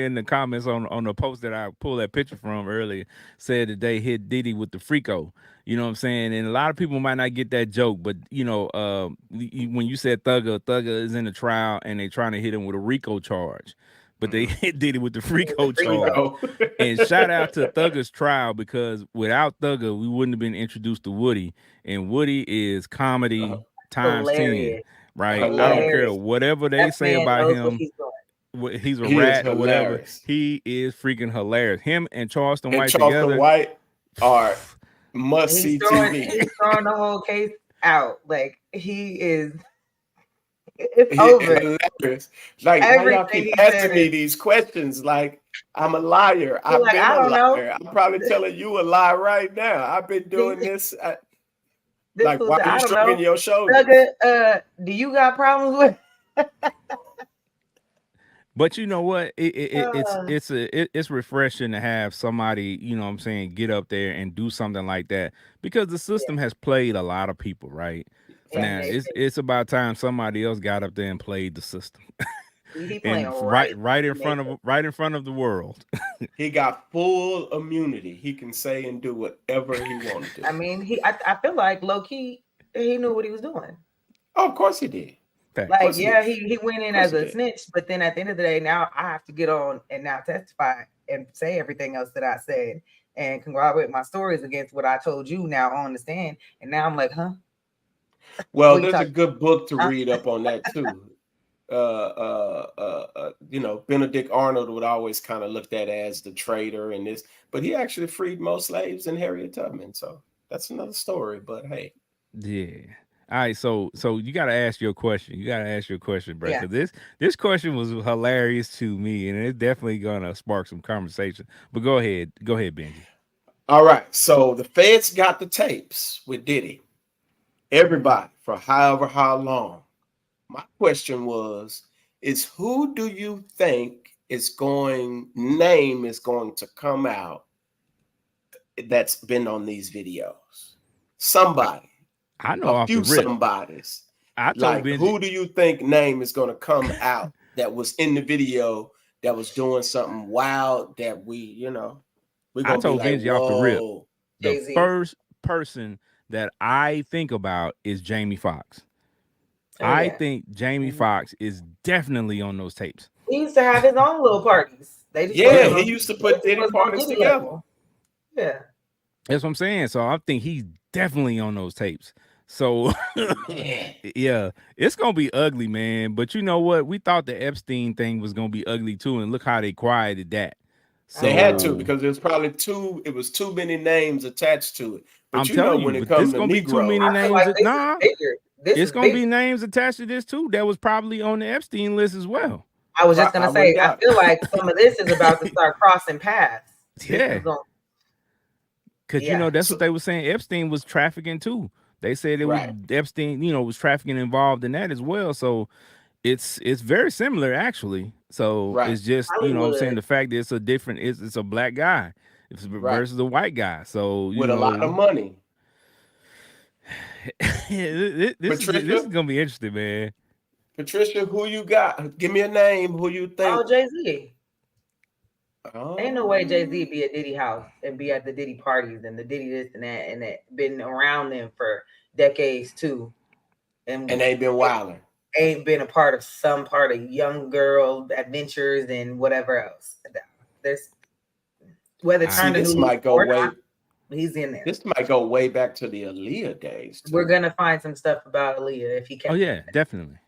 in the comments on the post that I pulled that picture from earlier said that they hit Diddy with the Frico. You know what I'm saying? And a lot of people might not get that joke, but when you said Thugger is in the trial and they trying to hit him with a RICO charge. But they hit Diddy with the Frico charge. And shout out to Thugger's trial because without Thugger, we wouldn't have been introduced to Woody. And Woody is comedy times 10, right? Hilarious. I don't care whatever they say about him. He's a rat or whatever. He is freaking hilarious. Him and Charleston White together. White are must-see TV. He's throwing the whole case out. Like, he is... It's over. Like, why y'all keep asking me these questions? Like, I'm a liar. I've been a liar. I'm probably telling you a lie right now. I've been doing this. Like, why are you shrugging your shoulders? Do you got problems with? But you know what? It's refreshing to have somebody, get up there and do something like that because the system has played a lot of people, right? Now it's about time somebody else got up there and played the system. And right in front of the world. He got full immunity. He can say and do whatever he wanted to. I mean, I feel like low key he knew what he was doing. Oh, of course he did. Like, he went in as a snitch, but then at the end of the day, now I have to get on and now testify and say everything else that I said and congratulate my stories against what I told you now on the stand. And now I'm like, huh? Well, there's a good book to read up on that too. Benedict Arnold would always kind of looked at as the traitor in this, but he actually freed most slaves in Harriet Tubman. So that's another story. But hey, yeah. All right, so you got to ask your question. You got to ask your question, bro. Yeah. This question was hilarious to me, and it's definitely gonna spark some conversation. But go ahead, Benji. All right, so the feds got the tapes with Diddy. Everybody for however how long. My question is who do you think name is going to come out that's been on these videos? Somebody. I know a few somebodies. Who do you think name is going to come out that was in the video that was doing something wild that we're going to told Benji off the rip. The first person that I think about is Jamie Foxx. I think Jamie Foxx is definitely on those tapes. He used to have his own little parties. He used to put Diddy parties together. Yeah. That's what I'm saying. So I think he's definitely on those tapes. So Man. yeah, it's gonna be ugly, man. But you know what? We thought the Epstein thing was gonna be ugly too, and look how they quieted that. I They had to know. So because there's probably it was too many names attached to it. But I'm you know, telling you, when it but this comes to gonna be too many I Negroes, feel names. like That, this is nah, bigger. This it's is gonna bigger. be names attached to this too. That was probably on the Epstein list as well. I was just I gonna wouldn't say, I doubt feel like some of this is about to start crossing paths. This is Yeah, going, because yeah. that's what so, they were saying. Epstein was trafficking too. They said it was right, Epstein, was trafficking involved in that as well. So it's very similar actually. So right, it's just I'm saying Hollywood. the fact that it's a different it's a black guy right, versus a white guy. So with a lot of money. this is Patricia, gonna be interesting, man. Patricia, who you got? Give me a name. Who you Oh, think? Jay-Z. Ain't no way Jay-Z Oh, be at Diddy house and be at the Diddy parties and the Diddy this and that been around them for decades too. and And they been wilding. ain't been a part of some part of young girl adventures and whatever else. There's whether I See, turned a new this leaf might go or not, way. he's in there. This might go way back to the Aaliyah days We're too. gonna find some stuff about Aaliyah if he oh kept. yeah, definitely.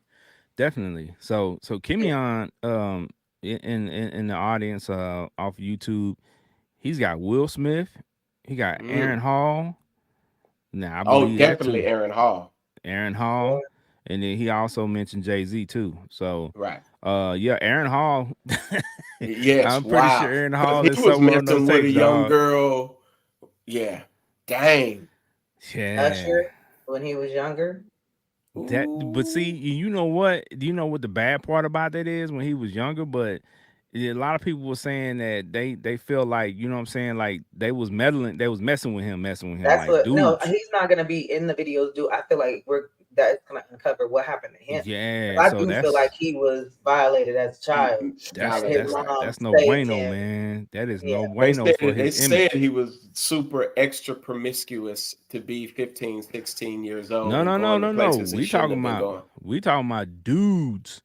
So Kimeon in the audience off YouTube, he's got Will Smith, he got Aaron Mm. Hall. Now I Oh, believe that definitely too. Aaron Hall. Aaron Hall, and then he also mentioned Jay-Z too. So, Right. yeah, Aaron Hall. Yes. I'm pretty sure Wow. Aaron Because Hall he is was somewhere on those messing with a tapes, young dog. girl. Yeah. Dang. Yeah. Usher when he was younger. But see, Ooh. you know what? Do you know what the bad part about that is when he was younger? But a lot of people were saying that they feel like what I'm saying, like they was meddling, they was messing with him, That's like what. No, dudes. he's not gonna be in the videos. Do I feel like that's gonna uncover what happened to him? Yeah. I So do feel like he was violated as a child, that's and his Validated, that's right. mom that's no saved bueno, him. man. That is Yeah, no bueno for They his said image. he was super extra promiscuous to be 15, 16 years old No, and no, no, going to no, no. places he shouldn't have been going. We talking about dudes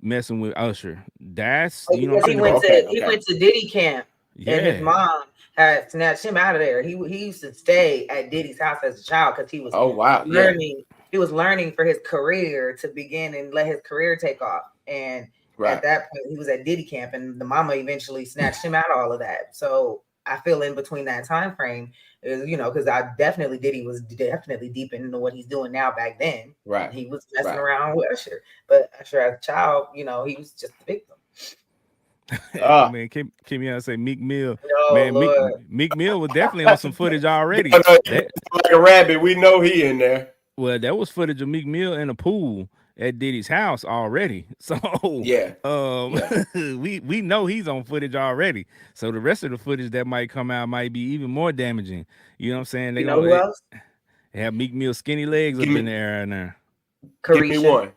messing with Usher. That's because I'm he saying went Okay, to okay. Diddy camp, and his yeah. mom had snatched him out of there. He used to stay at Diddy's house as a child because he was Oh wow, yeah. learning. He was learning for his career to begin and let his career take off. And at Right. that point, he was at Diddy camp, and the mama eventually snatched him out of all of that. So I feel in between that time frame is because I definitely Diddy was definitely deep into what he's doing now. Back then, Right. he was messing Right. around with Usher, but Usher as a child, he was just a victim. I Ah, mean, Kim Young say Meek Mill. Oh Man, Lord. Meek Mill was definitely on some footage no, already. no, he That like a rabbit. We know he in there. that was footage of Meek Mill in a pool at Diddy's house already. So Yeah. um Yeah. we know he's on footage already. So the rest of the footage that might come out might be even more damaging. You know what I'm saying? They You know who gonna else? have Meek Mill skinny legs Give up in me the air right now. give me Carisha. one.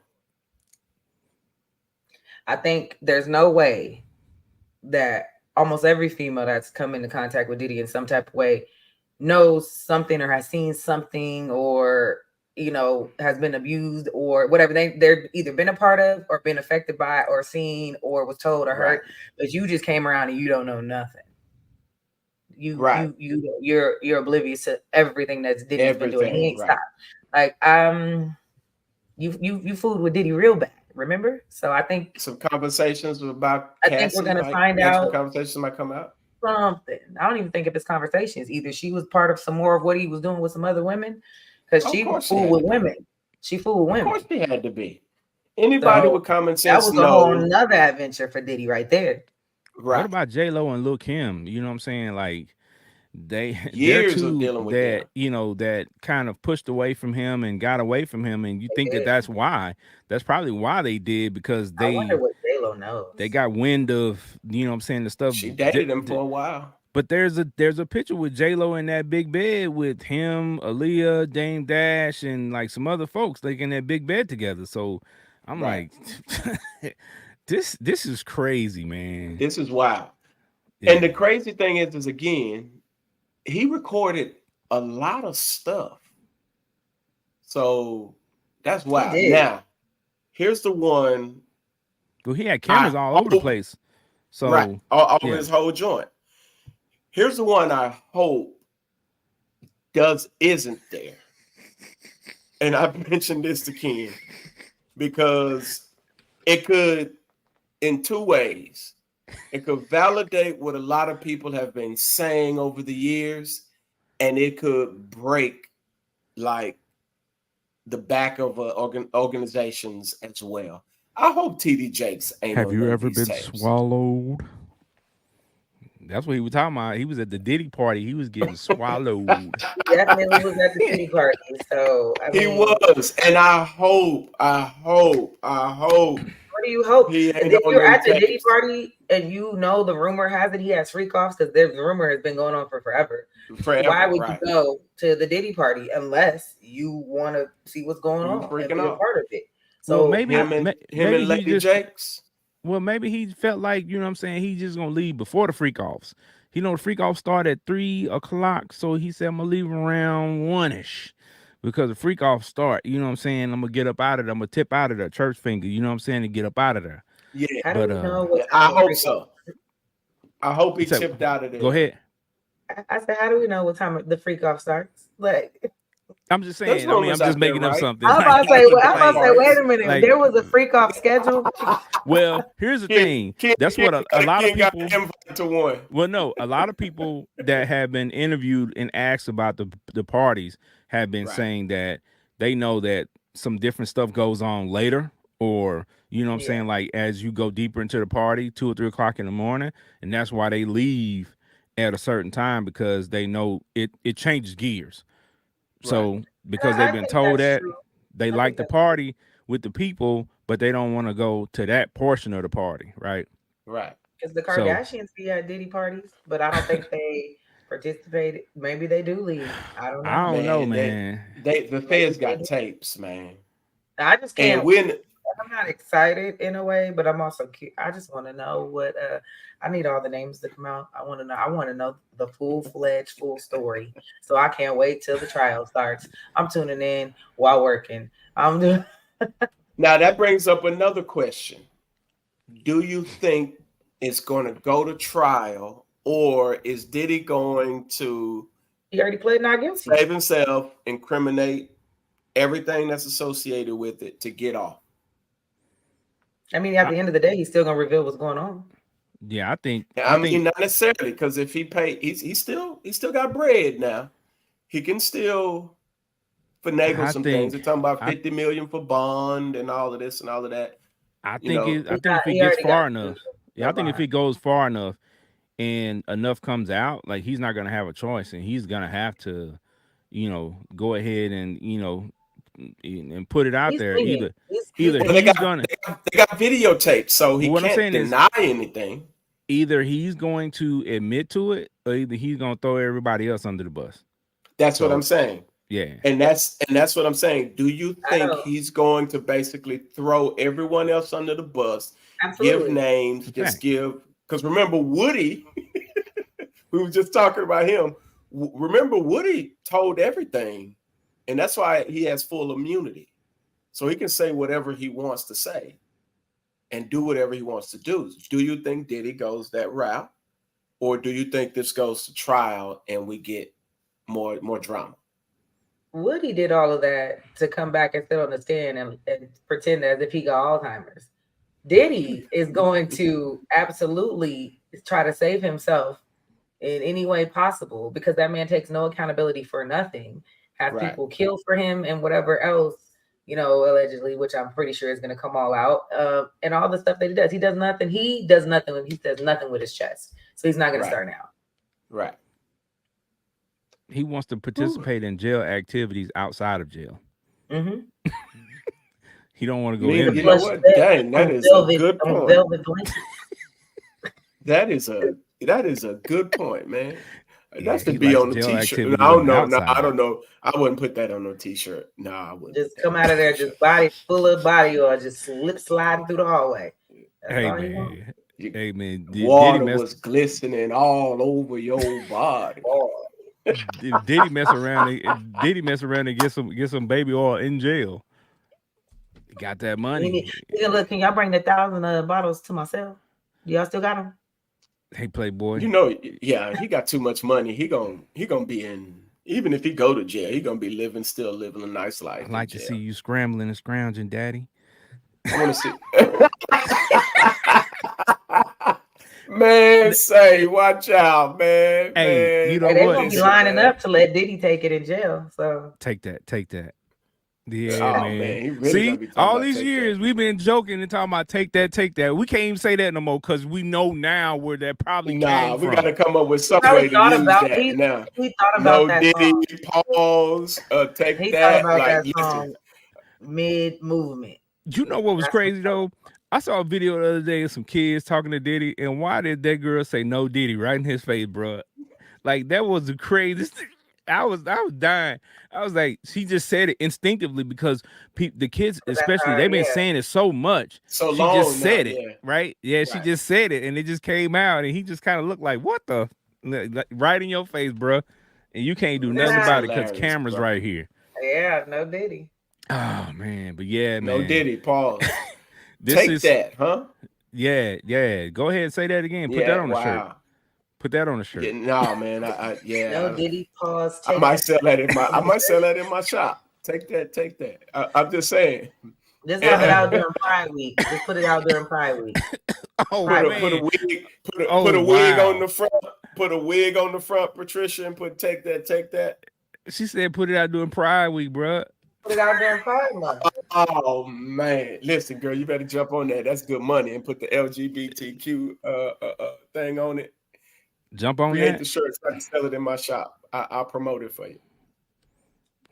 I think there's no way that almost every female that's come into contact with Diddy in some type of way knows something or has seen something or has been abused or whatever they're either been a part of or been affected by or seen or was told or Right. heard, but you just came around and you don't know nothing. Right. You're oblivious to everything that Diddy's been doing. He Everything. ain't Right. stopped. Like you fooled with Diddy real bad, remember? So Some conversations about I think we're Cassie, gonna like find extra out conversations might come out. something. I don't even think of his conversations. Either she was part of some more of what he was doing with some other women, because Of she course she fooled had with to be. women. She fooled with Of women. course she had to be. Anybody So with common that sense was a whole know. nother adventure for Diddy right there. What Right. about J Lo and Lil Kim? You know what I'm saying? Like they're Years of two dealing with that them. that kind of pushed away from him and got away from him, and you They think that did. that's probably why they did, because I wonder they what J-Lo they knows. got wind of what I'm saying, the stuff. She dated him for a while. But there's a picture with J Lo in that big bed with him, Aaliyah, Dame Dash, and like some other folks, like in that big bed together. So I'm Right. like, this is crazy, man. This is wild. And Yeah. the crazy thing is again, he recorded a lot of stuff. So that's He wild. did. Now, here's the one Well, he had cameras I all over the hope, place. right, So all over yeah. his whole joint. Here's the one I hope isn't there. and I've mentioned this to Ken, because it could, in two ways, it could validate what a lot of people have been saying over the years, and it could break like the back of organizations as well. I hope TD Jakes ain't Have on you none of ever these been tapes. swallowed? That's what he was talking about. He was at the Diddy party. He was getting swallowed. He definitely was at the Diddy party. So I He mean, was, and I hope what do you hope? he And ain't if on you're them at the Diddy tapes party and you know the rumor has it he has freak offs, because the rumor has been going on for forever. Why forever, would right? you go to the Diddy party unless you want to see what's going You on and freaking be a out. part of it? Well, So maybe, Him maybe and he Lady just, Jakes. well, maybe he felt like, you know what I'm saying, he's just gonna leave before the freak offs. You know, the freak off start at 3 o'clock, so he said I'm gonna leave around 1ish. Because the freak off start, you know what I'm saying? I'm gonna get up out of there. I'm gonna tip out of there, church finger, you know what I'm saying, to get up out of there. Yeah, how do But we know yeah, what I time the hope freak off? so. I hope he so chipped out of go there. ahead. I said, how do we know what time the freak off starts? Like, I'm just There's saying. I mean, I'm rumors just out there, making up right? something. I'm Like, about to say, The I'm Diddy about to say, wait parties. a minute. like, There was a freak off schedule. well, here's the thing. That's what a lot of Ken got people. the invite to one. Well, no, a lot of people that have been interviewed and asked about the parties have been Right. saying that they know that some different stuff goes on later, or you know what I'm Yeah. saying, like as you go deeper into the party, 2 or 3 o'clock in the morning, and that's why they leave at a certain time, because they know it changes gears. Right. So because they've I been think told that's that true. they I like think the that's true. party with the people, but they don't want to go to that portion of the party, right? Right. Because the So Kardashians be at Diddy parties, but I don't think they participated. Maybe they do leave. I don't I know. don't know, Man, man. the Maybe feds they got do. tapes, man. I just And can't. when I'm not excited in a way, but I'm also I just want to know what. I need all the names to come out. I want to know. I want to know the full story. So I can't wait till the trial starts. I'm tuning in while working. I'm doing. now that brings up another question. Do you think it's going to go to trial, or is Diddy going to He already pled not guilty. save himself, incriminate everything that's associated with it to get off? I mean, at I, the end of the day, he's still gonna reveal what's going on. yeah, I think I I mean, think not necessarily, because if he paid, he's still got bread now. He can still finagle I some things. They're think talking about I 50 million for bond and all of this and all of that. I You think know, it I think if it He gets already got far enough, yeah, I the think if bond. it goes far enough and enough comes out, like he's not gonna have a choice, and he's gonna have to, go ahead and and put it out He's there. lenient. Either He's either well, they he's lenient. got gonna. they got videotapes, so he Well, what I'm can't saying is deny anything. either he's going to admit to it, or either he's gonna throw everybody else under the bus. That's what I'm So saying. yeah, And that's what I'm saying. Do you I think don't. he's going to basically throw everyone else under the bus, give Absolutely. names, it's a just fact. give? Because remember, Woody, we were just talking about him. Remember, Woody told everything, and that's why he has full immunity. So he can say whatever he wants to say and do whatever he wants to do. Do you think Diddy goes that route, or do you think this goes to trial and we get more drama? Woody did all of that to come back and sit on the stand and pretend as if he got Alzheimer's. Diddy is going to absolutely try to save himself in any way possible, because that man takes no accountability for nothing. Have Right, people killed for him and whatever else, allegedly, which I'm pretty sure is going to come all out. And all the stuff that he does. He does nothing. He does nothing. He says nothing with his chest. So he's not going to right, start now. right. He wants to Whew. participate in jail activities outside of jail. Mm-hmm. He don't want to go Me, in you know there. Plush what? bed Dang, that on is a good point. velvet blanket. That is a good point, man. Yeah, That's to he be likes on a jail t-shirt. No, activities I on don't the know. No, I outside. don't know. I wouldn't put that on a t-shirt. No, I wouldn't Just put that come on out a of there, just t-shirt. body full of body oil, just slip sliding through the hallway. That's Hey all he wants. man, You, hey man, did he water mess? was glistening all over your body. Oh. Did he mess around? Did he mess around and get some baby oil in jail? Got that money. Look, can y'all bring the 1,000 bottles to myself? Do y'all still got them? Hey Playboy. You know, yeah, he got too much money. He gonna be in Even if he go to jail, he gonna be still living a nice life I'd in like to see jail. you scrambling and scrounging, daddy. I want to see. Man, say, watch out, man, Hey, you man. know Hey, they what? gonna be Listen, lining man. up to let Diddy take it in jail. So Take that. Take that. Yeah, Oh man. man, he really gonna See, be talking all about these take that. years we've been joking and talking about take that, take that. We can't even say that no more because we know now where that probably Nah, came we got from. to come up with he some probably way to thought use about that. Now, he thought about no that Diddy, song. pause, take He thought that. about Like, that listen, song mid movement. You know what was That's crazy though? I saw a video the other day of some kids talking to Diddy, and why did that girl say no Diddy right in his face, bro? Like that was the craziest thing. I was dying. I was like, she just said it instinctively because the kids, that's especially, how, they've been yeah. saying it so much. so She just long now. said it, Yeah, right? Yeah, she right. just said it, and it just came out, and he just kind of looked like, what the, like, right in your face, bro. And you can't do This nothing is Nah, about it because hilarious, cameras bro. right here. yeah, no Diddy. Oh man, but yeah, No man, Diddy, pause. this Take is that, huh? yeah. Go ahead and say that again. Put that Yeah, on the shirt. wow. Put that on the Yeah, shirt. no, man. No Yeah. Diddy pause. I Take might that. sell that I might sell that in my shop. Take that, take that. I'm just saying. Just have it out during Pride Week. Just put it out during Pride Week. Oh Pride Week. Put a man. wig, put Oh a wig on wow. the front. Put a wig on the front, Patricia, and take that, take that. She said put it out during Pride Week, bro. Put it out during Pride Month. Oh man, listen, girl, you better jump on that. That's good money, and put the LGBTQ thing on it. Jump on Create that. the shirt so I can sell it in my shop. I'll promote it for you.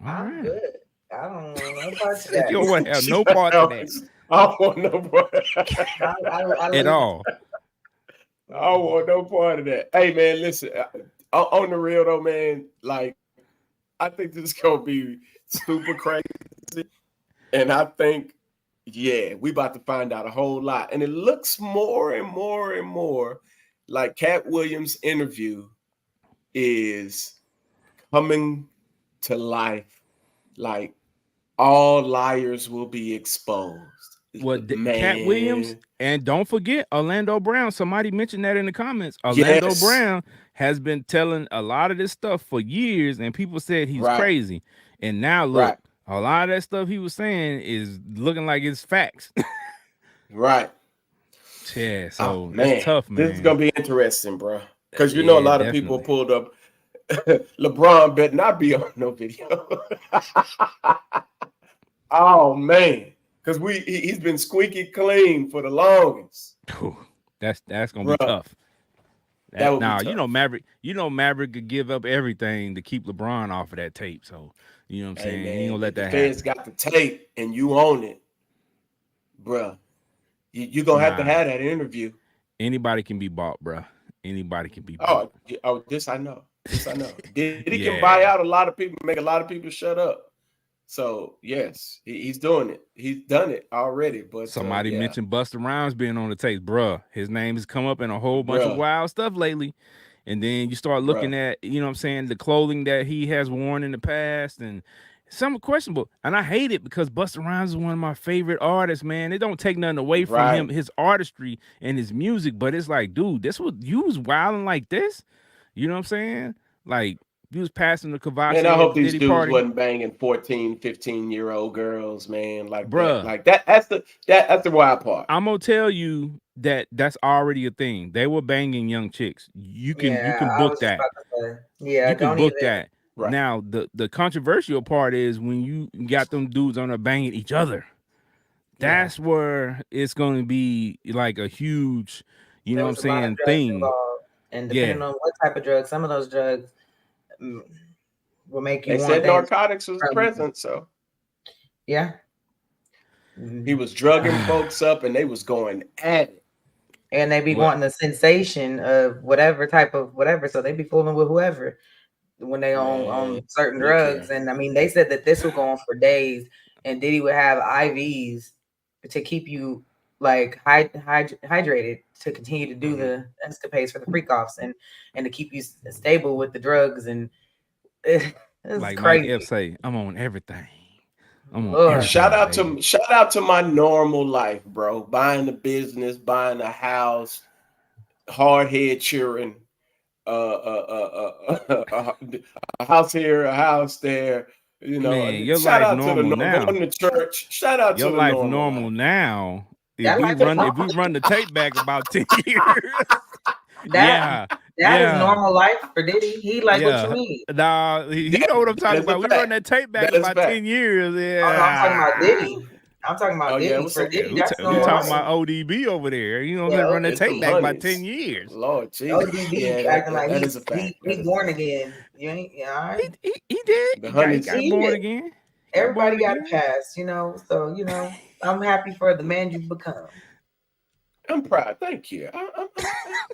All I'm right. good. I don't know no parts of You that. don't want to have She's no like, parts of that I don't want no part. I at leave. all. I don't want no part of that. Hey man, listen. On the real though, man, like I think this is gonna be super crazy. And I think, yeah, we about to find out a whole lot. And it looks more and more and more like Cat Williams' interview is coming to life. Like all liars will be exposed. Cat Williams, Man. and don't forget Orlando Brown. Somebody mentioned that in the comments. Orlando Yes. Brown has been telling a lot of this stuff for years, and people said he's Right. crazy. And now look, Right. a lot of that stuff he was saying is looking like it's facts. Right. Yeah, Oh so it's man. tough, This is man. gonna be interesting, bro. Because you know a Yeah, lot of people definitely. pulled up. LeBron better not be on no video. Oh man, because he's been squeaky clean for the longest, Whew, that's gonna be bro. tough. That would be Now tough. Maverick could give up everything to keep LeBron off of that tape. So you know what I'm Hey saying? He ain't man, gonna if let the that feds happen. got the tape and you own it, bro, you're gonna have to Nah, have that interview. anybody can be bought, bro. Anybody can be bought. Oh, this I know. This I know. Diddy can buy Yeah. out a lot of people, make a lot of people shut up. So yes, he's doing it. He's done it already. But Somebody yeah, mentioned Busta Rhymes being on the tape, bruh. His name has come up in a whole bunch of bro, wild stuff lately. And then you start looking bro, at, you know what I'm saying, the clothing that he has worn in the past and some questionable. And I hate it because Busta Rhymes is one of my favorite artists, man. It don't take nothing away from him, right. his artistry and his music, but it's like, dude, this was you was wilding like this. You know what I'm saying? Like you was passing the Man, I Kavasi at hope the these Diddy dudes party. wasn't banging 14, 15-year-old girls, man, like that. Bruh, Like that. That's the wild part. I'm gonna tell you that that's already a thing. They were banging young chicks. You can Yeah, I book was just that. about to say. Yeah, You can don't book even. that. Right. Now the controversial part is when you got them dudes on there banging each other. Yeah, That's where it's gonna be like a huge, you know there what I'm was a lot of saying, drugs thing. involved, and depending Yeah. on what type of drugs, some of those drugs mm, will make you They want said things narcotics was from. present, so Yeah. he Mhm. was drugging folks up, and they was going at it. And they be Well, wanting the sensation of whatever type of whatever, so they be fooling with whoever when they Man, on certain look drugs. here. And I mean, they said that this would go on for days, and Diddy would have IVs to keep you like hydrated to continue to do Mhm. the escapades for the freak offs and to keep you stable with the drugs. And it's like Mike F crazy. say, I'm on everything. I'm on Lord, everything, baby. Shout out to my normal life, bro. Buying a business, buying a house, hard head cheering. a house here, a house there. Man, your Shout life out to the normal now. going to church. Shout out Your to the life normal normal life. now. That life is If we normal. run the tape back about 10 years. That Yeah. that is Yeah. normal life for Diddy. He like what you Yeah. mean. Nah, he know what I'm That talking is a about. We run fact. that tape back That is a about fact. 10 years. Oh no, I'm talking about Yeah. Diddy. I'm talking Oh about yeah, it Diddy. was For some. Diddy, We, that's we Yeah, normal it talking was life. about some. ODB over there. You know what I'm Yeah, saying? Run that It's tape some back about 10 honeys. years. Lord Jesus. ODB Yeah, acting like that is a he fact. That he is a born fact. again. You ain't, yeah, all right. He did. The He honeys. got He born did. again. He got Everybody born got a again. past, So I'm happy for the man you've become. I'm proud. Thank you.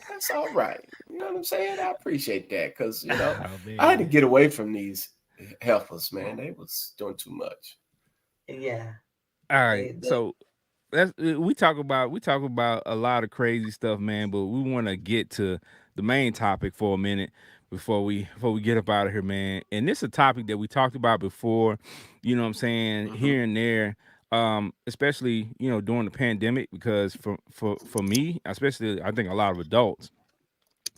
That's all right. You know what I'm saying? I appreciate that because Oh I had to man. get away from these heifers, man. They was doing too much. Yeah, All right. they So that's we talk about a lot of crazy stuff, man, but we want to get to the main topic for a minute before we get up out of here, man. And this is a topic that we talked about before, you know what I'm saying, Hmm. here and there. Especially, during the pandemic, because for me, especially I think a lot of adults,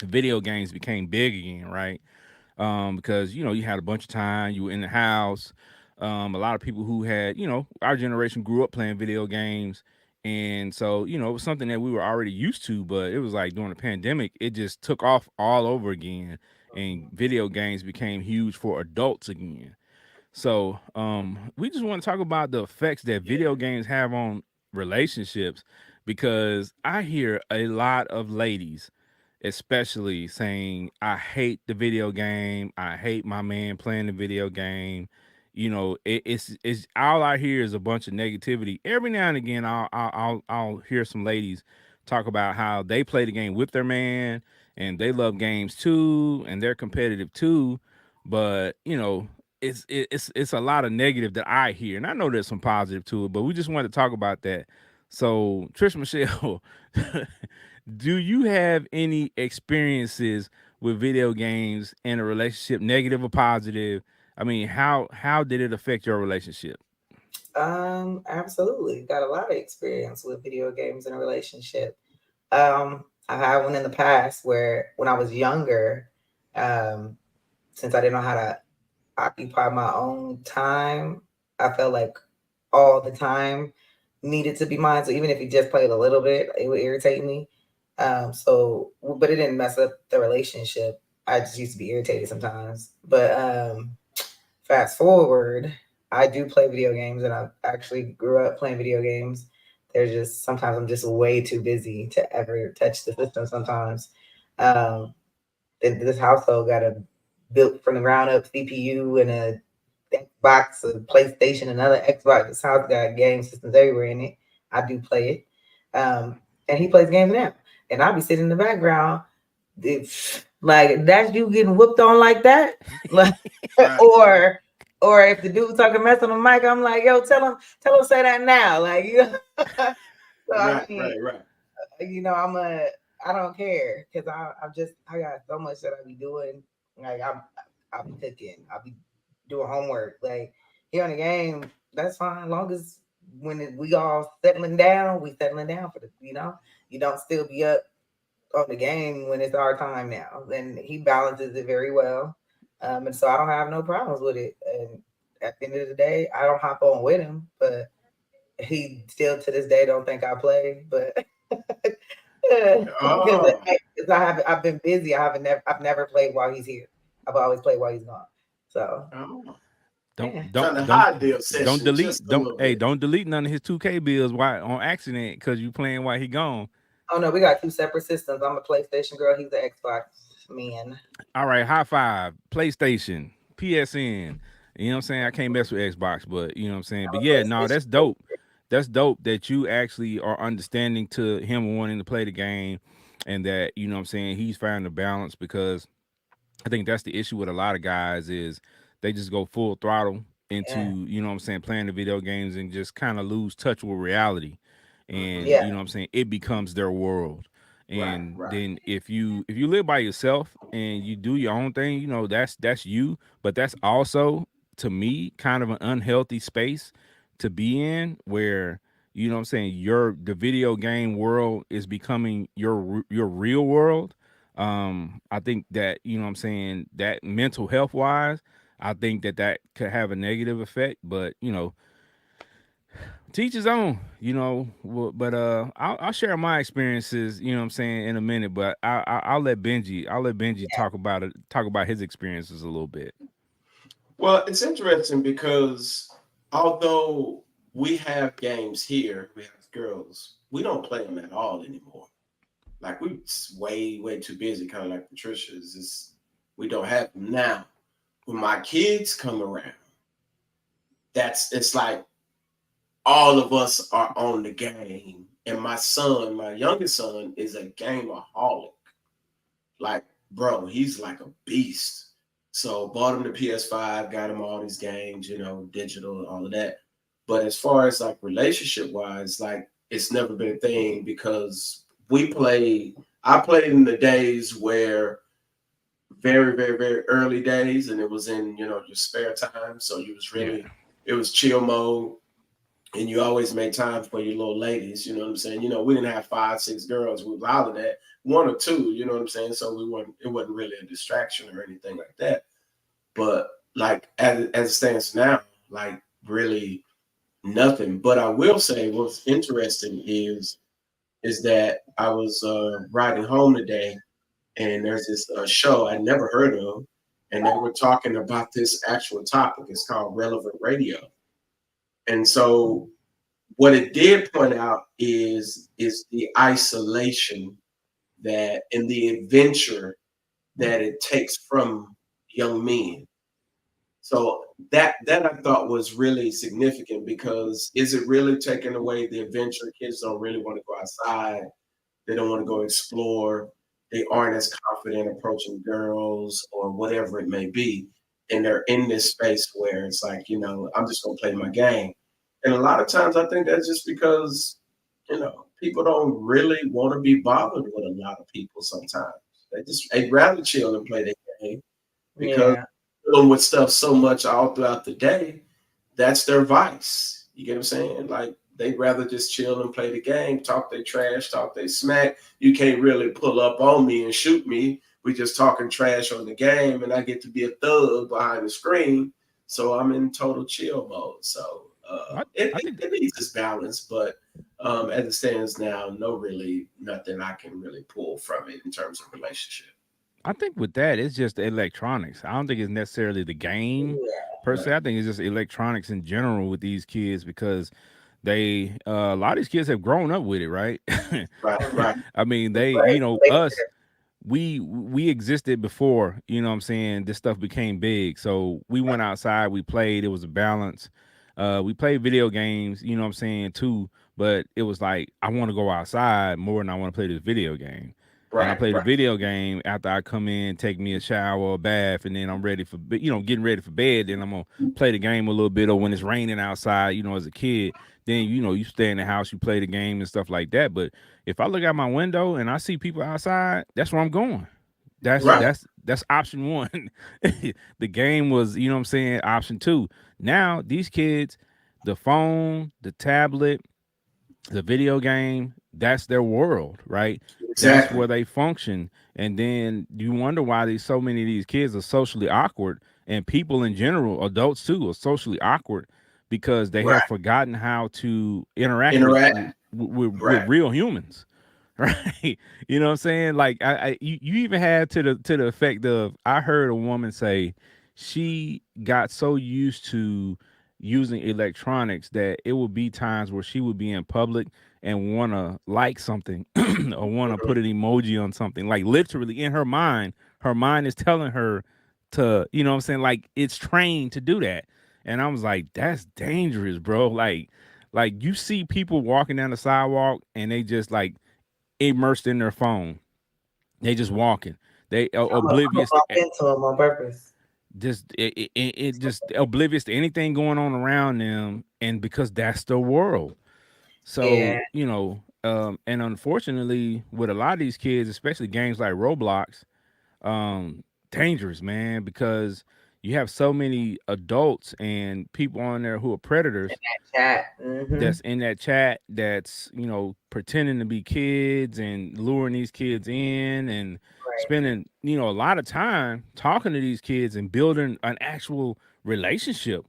video games became big again, right? Because you had a bunch of time, you were in the house. A lot of people who had, our generation grew up playing video games, and so it was something that we were already used to. But it was like during the pandemic, it just took off all over again, and video games became huge for adults again. So we just want to talk about the effects that Yeah. video games have on relationships, because I hear a lot of ladies especially saying, I hate the video game, I hate my man playing the video game. It's all I hear is a bunch of negativity. Every now and again I'll hear some ladies talk about how they play the game with their man, and they love games too, and they're competitive too. But it's a lot of negative that I hear, and I know there's some positive to it, but we just want to talk about that. So Trish Michelle, do you have any experiences with video games in a relationship, negative or positive? I mean, how did it affect your relationship? absolutely got a lot of experience with video games in a relationship. I've had one in the past where when I was younger, um, since I didn't know how to occupy my own time, I felt like all the time needed to be mine. So even if he just played a little bit, it would irritate me. But it didn't mess up the relationship. I just used to be irritated sometimes. But fast forward, I do play video games, and I actually grew up playing video games. There's just sometimes I'm just way too busy to ever touch the system. Sometimes, um, this household got a built from the ground up CPU and a Xbox, a PlayStation, another Xbox. This house got game systems everywhere in it. I do play it, and he plays games now, and I'll be sitting in the background. Like that's you getting whooped on like that, like, Right. or or if the dude talking mess on the mic, I'm like, yo, tell him say that now, like so I Right. mean, Right. Right. I don't care because I got so much that I be doing. Like I'll be cooking, I'll be doing homework. Like here on the game, that's fine. Long as we all settling down, we settling down for the you don't still be up on the game when it's our time now. And he balances it very well. And so I don't have no problems with it. And at the end of the day, I don't hop on with him, but he still to this day don't think I play. But because Oh. I've been busy. I've never played while he's here. I've always played while he's gone. So Oh. yeah. Trying to Don't hide the obsession just a little bit. don't delete none of his 2K bills while on accident, because you playing while he gone. Oh no, we got two separate systems. I'm a PlayStation girl. He's an Xbox man. All right, high five, PlayStation, PSN. You know what I'm saying? I can't mess with Xbox, but you know what I'm saying? But I'm a yeah, no, PlayStation. that's dope. That's dope that you actually are understanding to him wanting to play the game, and that, you know what I'm saying, he's found a balance, because I think that's the issue with a lot of guys is they just go full throttle Yeah, into, you know what I'm saying, playing the video games, and just kind of lose touch with reality. Hmm. And yeah, you know what I'm saying, it becomes their world. Right. And Right. then if you live by yourself and you do your own thing, that's you, but that's also, to me, kind of an unhealthy space to be in, where, you know what I'm saying, the video game world is becoming your real world. I think that, you know what I'm saying, that mental health wise, I think that that could have a negative effect. But you know, teach his own, you know. But I'll share my experiences, you know what I'm saying, in a minute. But I'll let Benji talk about it, talk about his experiences a little bit. Well, it's interesting because although we have games here, we have girls, we don't play them at all anymore. Like we way too busy, kind of like Patricia's. We don't have them now. When my kids come around, it's like all of us are on the game. And my son, my youngest son, is a gameaholic. Like, bro, he's like a beast. So bought him the PS5, got him all these games, digital, all of that. But as far as like relationship wise, like it's never been a thing because I played in the days where very, very, very early days, and it was in, your spare time. So you was Yeah. really, it was chill mode, and you always made time for your little ladies. You know what I'm saying? We didn't have 5, 6 girls. We allowed that, one or two. You know what I'm saying? So it wasn't really a distraction or anything like that. But like as it stands now, like really nothing. But I will say what's interesting is that I was riding home today, and there's this show I never heard of, and they were talking about this actual topic. It's called Relevant Radio, and so what it did point out is the isolation that and the adventure that it takes from young men. So that I thought was really significant because is it really taking away the adventure? Kids don't really want to go outside. They don't want to go explore. They aren't as confident approaching girls or whatever it may be. And they're in this space where it's like, I'm just gonna play my game. And a lot of times I think that's just because, people don't really want to be bothered with a lot of people sometimes. They'd rather chill and play their game because Yeah. dealing with stuff so much all throughout the day, that's their vice. You get what I'm saying? Like they'd rather just chill and play the game, talk their trash, talk their smack. You can't really pull up on me and shoot me. We just talking trash on the game, and I get to be a thug behind the screen. So I'm in total chill mode. So I, it, I it, think it needs its balance, but as it stands now, nothing I can really pull from it in terms of relationship. I think with that, it's just the electronics. I don't think it's necessarily the game per Right, se. I think it's just electronics in general with these kids because they a lot of these kids have grown up with it, right? right, right, I mean, they, Right. us, we existed before, you know what I'm saying, this stuff became big. So we went outside, we played, it was a balance. We played video games, you know what I'm saying, too, but it was like I want to go outside more than I want to play this video game. And I right, play the right, video game after I come in, take me a shower, a bath, and then I'm ready for, getting ready for bed. Then I'm gonna play the game a little bit, or when it's raining outside, as a kid, then you stay in the house, you play the game and stuff like that. But if I look out my window and I see people outside, that's where I'm going. That's right. that's that's option one. The game was, you know what I'm saying, option two. Now these kids, the phone, the tablet, the video game, that's their world, right? That's Exactly. where they function. And then you wonder why these so many of these kids are socially awkward, and people in general, adults too, are socially awkward because they Right. have forgotten how to interact with Interact. with Right. real humans. Right. You know what I'm saying? Like you even had to the effect of, I heard a woman say she got so used to using electronics that it would be times where she would be in public and want to like something or want to Mhm. put an emoji on something. Like literally in her mind is telling her to, you know what I'm saying? Like it's trained to do that. And I was like, that's dangerous, bro. Like you see people walking down the sidewalk and they just like immersed in their phone. They just walking. They I'm gonna oblivious to bump into him on purpose. just it just oblivious to anything going on around them, and because that's the world. Yeah. So and unfortunately, with a lot of these kids, especially games like Roblox, dangerous, man, because you have so many adults and people on there who are predators Chat. Mm-hmm. that's in that chat that's pretending to be kids and luring these kids in, and spending, a lot of time talking to these kids and building an actual relationship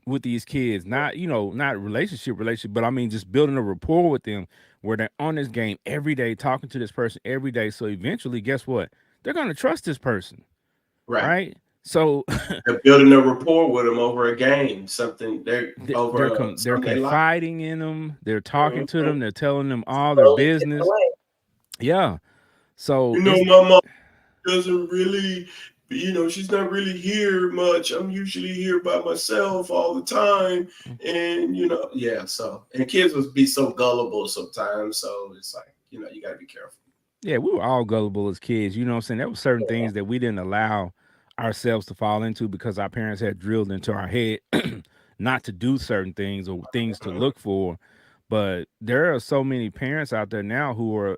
with these kids. Not, not relationship, but I mean just building a rapport with them where they're on this game every day, talking to this person every day. So eventually, guess what? They're gonna trust this person, Right. right? So They're building a rapport with them over a game, something they're over they're something they like. confiding in them. They're talking to Mhm. them. They're telling them all their Slowly chipping business. away. Yeah. So You know, it's my mom doesn't really, she's not really here much. I'm usually here by myself all the time. And, yeah, so, and kids would be so gullible sometimes. So it's like, you got to be careful. yeah, we were all gullible as kids. You know what I'm saying? There were certain things that we didn't allow ourselves to fall into because our parents had drilled into our head not to do certain things or things to Mhm. look for. But there are so many parents out there now who are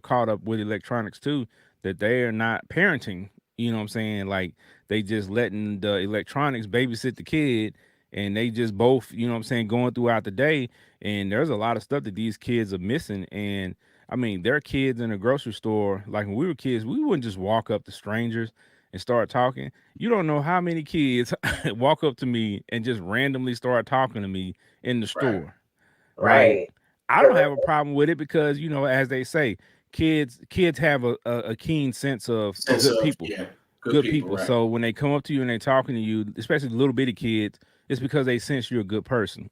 caught up with electronics too that they are not parenting. You know what I'm saying? Like they just letting the electronics babysit the kid and they just both, what I'm saying, going throughout the day. And there's a lot of stuff that these kids are missing. And I mean, there are kids in a grocery store. Like when we were kids, we wouldn't just walk up to strangers and start talking. You don't know how many kids walk up to me and just randomly start talking to me in the Right. store, right? Right. I don't have a problem with it because, as they say, kids have a keen sense of Sense good of, people, yeah, good good people, people. right? So when they come up to you and they talking to you, especially little bitty kids, it's because they sense you're a good person.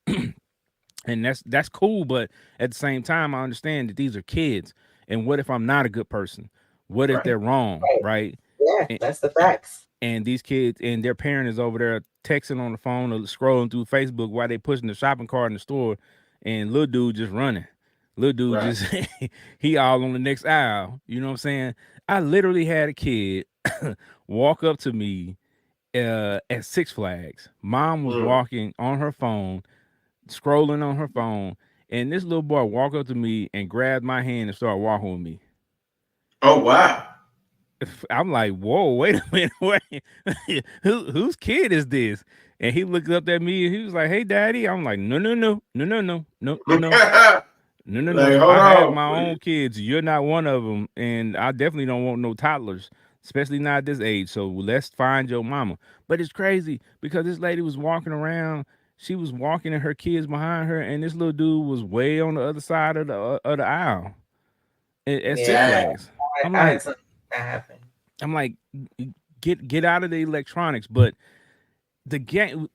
And that's cool, but at the same time I understand that these are kids, and what if I'm not a good person? What if Right. they're wrong, Right. right? Yeah, and, that's the facts. and these kids and their parent is over there texting on the phone or scrolling through Facebook while they pushing the shopping cart in the store, and little dude just running, little dude Right. just he all on the next aisle. You know what I'm saying? I literally had a kid walk up to me at Six Flags. Mom was Mm. walking on her phone, scrolling on her phone, and this little boy walked up to me and grabbed my hand and started walking with me. Oh, wow. I'm like, whoa, wait a minute, wait, whose kid is this? And he looked up at me and he was like, "Hey, daddy." I'm like, "No, no, no, no, no, no, no, no, no, no, no, Like, no. hold I have on. my own kids. You're not one of them, and I definitely don't want no toddlers, especially not at this age. So let's find your mama." But it's crazy because this lady was walking around. She was walking and her kids behind her, and this little dude was way on the other side of the aisle at Six Yeah, Dang. Flags. I'm I had like, something that happen. I'm like, get out of the electronics. But the game,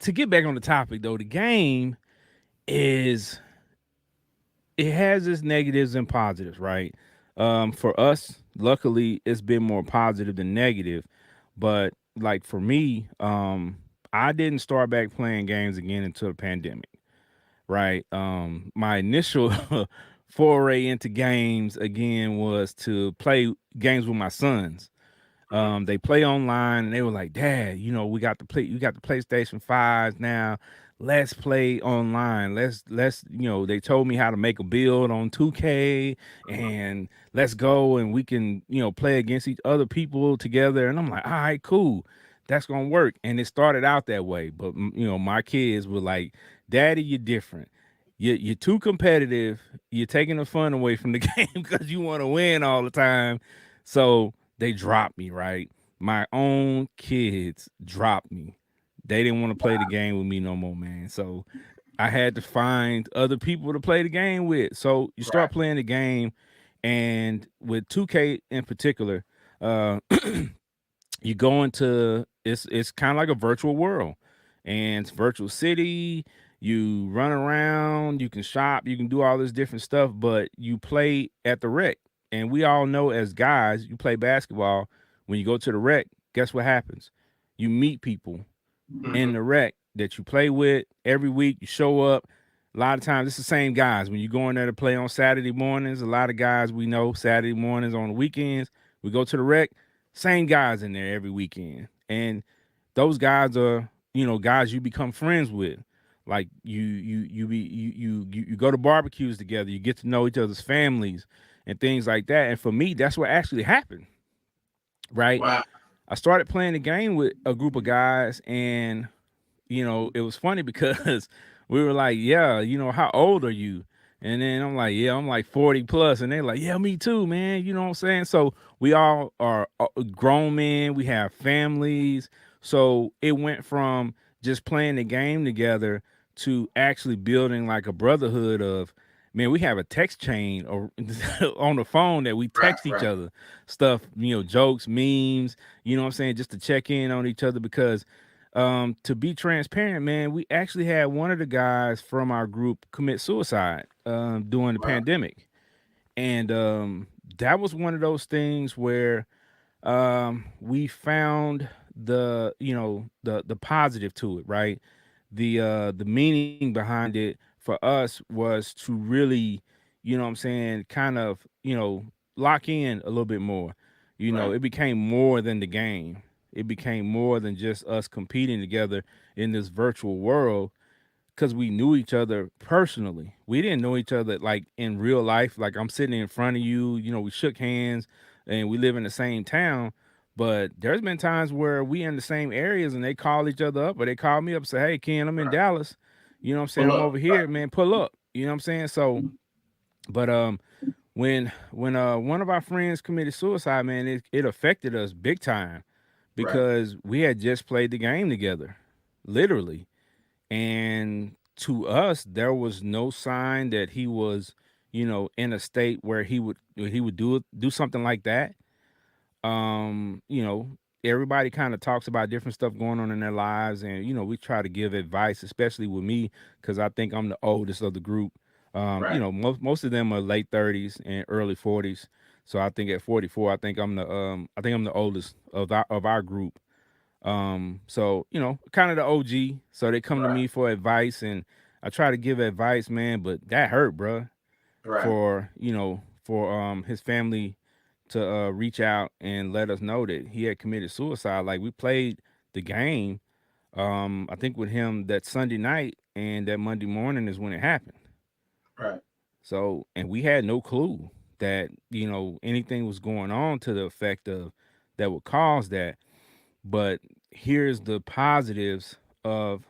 to get back on the topic though, the game is it has its negatives and positives, right? For us, luckily, it's been more positive than negative. But like for me, I didn't start back playing games again until the pandemic, right? My initial foray into games again was to play games with my sons. Mhm. They play online and they were like, "Dad, we got the PlayStation 5s now. Let's play online. They told me how to make a build on 2K and let's go and we can, play against each other people together." And I'm like, "All right, cool. That's gonna work." And it started out that way. But my kids were like, "Daddy, you're different. You're too competitive. You're taking the fun away from the game because you want to win all the time." So they dropped me, right? My own kids dropped me. They didn't want to play the game with me no more, man. So I had to find other people to play the game with. So you Right. start playing the game, and with 2K in particular, uh, you go into it's kind of like a virtual world, and it's virtual city. You run around, you can shop, you can do all this different stuff, but you play at the rec. And we all know as guys, you play basketball. When you go to the rec, guess what happens? You meet people in Mhm. the rec that you play with every week. You show up. A lot of times it's the same guys. When you go in there to play on Saturday mornings, a lot of guys we know Saturday mornings on the weekends. We go to the rec, same guys in there every weekend. And those guys are, guys you become friends with. Like you go to barbecues together, you get to know each other's families and things like that. And for me, that's what actually happened, right? Wow. I started playing the game with a group of guys, and it was funny because we were like, "Yeah, how old are you?" And then I'm like, yeah, I'm like 40 plus. And they're like, yeah, me too, man. You know what I'm saying? So we all are grown men. We have families. So it went from just playing the game together to actually building like a brotherhood of, man, we have a text chain or on the phone that we Right, text each right, other stuff, jokes, memes, you know what I'm saying? Just to check in on each other because to be transparent, man, we actually had one of the guys from our group commit suicide during the wow, pandemic, and that was one of those things where we found the positive to it, right? The meaning behind it for us was to really, what I'm saying, kind of, lock in a little bit more. right, It became more than the game. It became more than just us competing together in this virtual world because we knew each other personally. We didn't know each other like in real life. Like I'm sitting in front of you, we shook hands and we live in the same town. But there's been times where we in the same areas and they call each other up or they call me up and say, hey, Ken, I'm in right. Dallas. You know what I'm saying? Pull I'm up, over right, here, man, pull up. You know what I'm saying? So, but when one of our friends committed suicide, man, it affected us big time right, because we had just played the game together, literally. And to us, there was no sign that he was, in a state where he would do something like that. um you know Everybody kind of talks about different stuff going on in their lives, and we try to give advice, especially with me because I think I'm the oldest of the group. right, Most of them are late 30s and early 40s, so I think at 44 I think I'm the oldest of our group. So kind of the OG, so they come to right, me for advice, and I try to give advice, man, but that hurt, bruh, right, for his family to reach out and let us know that he had committed suicide. Like we played the game, I think with him that Sunday night, and that Monday morning is when it happened. right, So, and we had no clue that anything was going on to the effect of that would cause that. But here's the positives of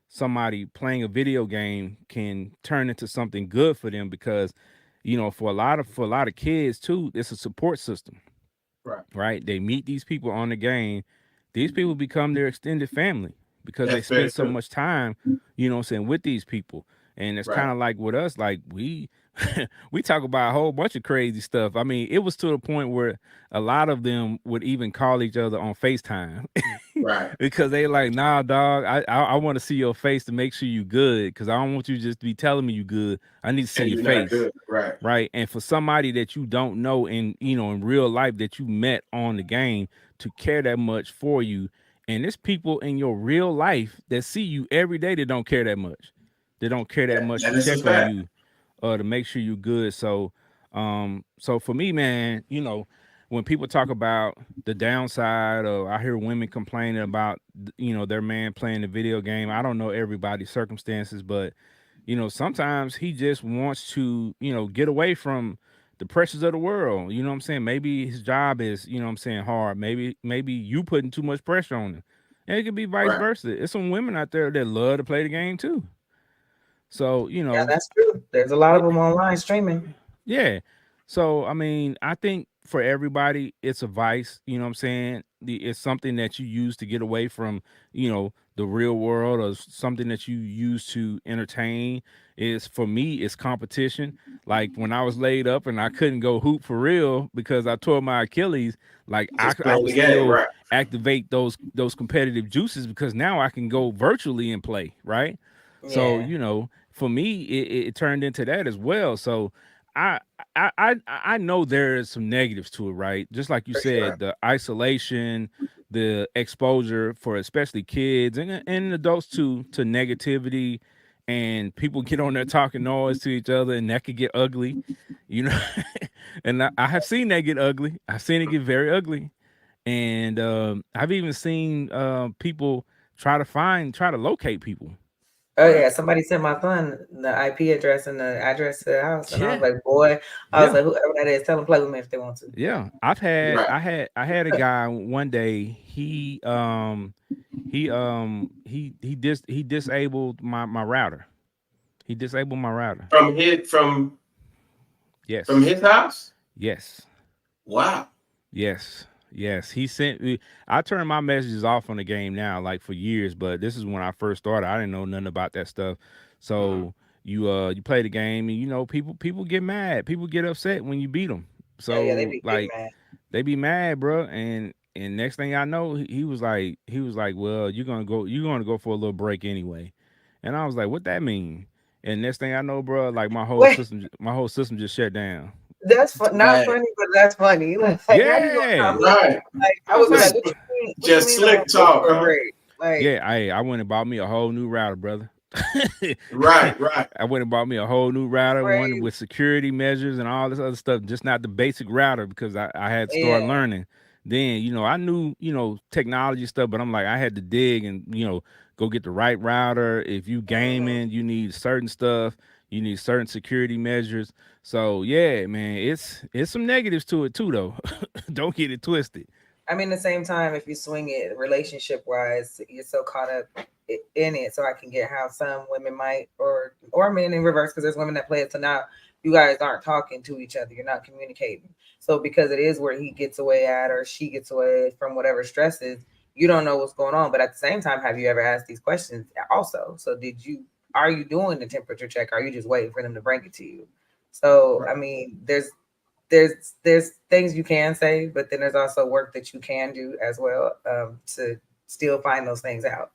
somebody playing a video game can turn into something good for them because for a lot of kids too, it's a support system, right. right? They meet these people on the game. These people become their extended family because they That's very spend so true. much time, with these people. And it's Right, kind of like with us, like we talk about a whole bunch of crazy stuff. I mean, it was to the point where a lot of them would even call each other on FaceTime right. because they like, nah, dog, I want to see your face to make sure you good because I don't want you just to be telling me you good. I need to see And your you're not face, good. Right, right? And for somebody that you don't know in real life that you met on the game to care that much for you, and there's people in your real life that see you every day that don't care that much. They don't care that that, much to that is a check on fact. you to make sure you're good. So for me, man, when people talk about the downside, or I hear women complaining about their man playing the video game. I don't know everybody's circumstances, but sometimes he just wants to, get away from the pressures of the world. You know what I'm saying? Maybe his job is, what I'm saying, hard. Maybe you putting too much pressure on him. And it could be vice Right. versa. There's some women out there that love to play the game too. So, Yeah, that's true. There's a lot of yeah, them online streaming. yeah. So, I mean, I think for everybody, it's a vice. You know what I'm saying? It's something that you use to get away from, the real world, or something that you use to entertain. Is for me, it's competition. Like when I was laid up and I couldn't go hoop for real because I tore my Achilles, like Just I playing could the game. still Right, activate those competitive juices because now I can go virtually and play, right? So, Yeah. for me, it turned into that as well. So I I know there's some negatives to it, right? Just like you For sure. said, the isolation, the exposure for especially kids and adults to negativity, and people get on there talking noise to each other, and that could get ugly, you know. And I have seen that get ugly. I've seen it get very ugly, and I've even seen people try to locate people. Oh right. yeah, somebody sent my son the IP address and the address to the house, and I was Yeah, like, "Boy," I was yeah. like, "Whoever that is, tell them play with me if they want to." Yeah, I've had Right. I had a guy one day. He disabled my router. He disabled my router. from his from Yes. his house. Yes. Wow. Yes. Yes. He sent me. I turned my messages off on the game now, like for years, but this is when I first started. I didn't know nothing about that stuff. Mhm. So you play the game, and people get mad. People get upset when you beat them. Oh yeah, they So be getting like mad. they be mad, bro. And next thing I know, he was like, well, you're gonna go for a little break anyway. And I was like, what that mean? And next thing I know, bro, like Wait, my whole system just shut down. not Hey, funny, but that's funny. Like, how you gonna Yeah. tell me? right. Like, I I was would be like, like, what you mean? What you Just mean? I'm gonna slick go talk, for a huh? break? Like, yeah, I went and bought me a whole new router, brother. Right, right, I went and bought me a whole new that's router, one crazy. with security measures and all this other stuff, just not the basic router because I had to start Yeah, learning. Then, I knew, technology stuff, but I'm like, I had to dig and, go get the right router. If you hmm gaming, you need certain stuff, you need certain security measures. So yeah, man, it's some negatives to it too though. Don't get it twisted. I mean, at the same time, if you swing it relationship wise, you're so caught up in it. So I can get how some women might, or men in reverse, because there's women that play it. So now you guys aren't talking to each other. You're not communicating. So because it is where he gets away at or she gets away from whatever stress is, you don't know what's going on. But at the same time, have you ever asked these questions also? So are you doing the temperature check? Or are you just waiting for them to bring it to you? So I right. mean, there's things you can say, but then there's also work that you can do as well, to still find those things out.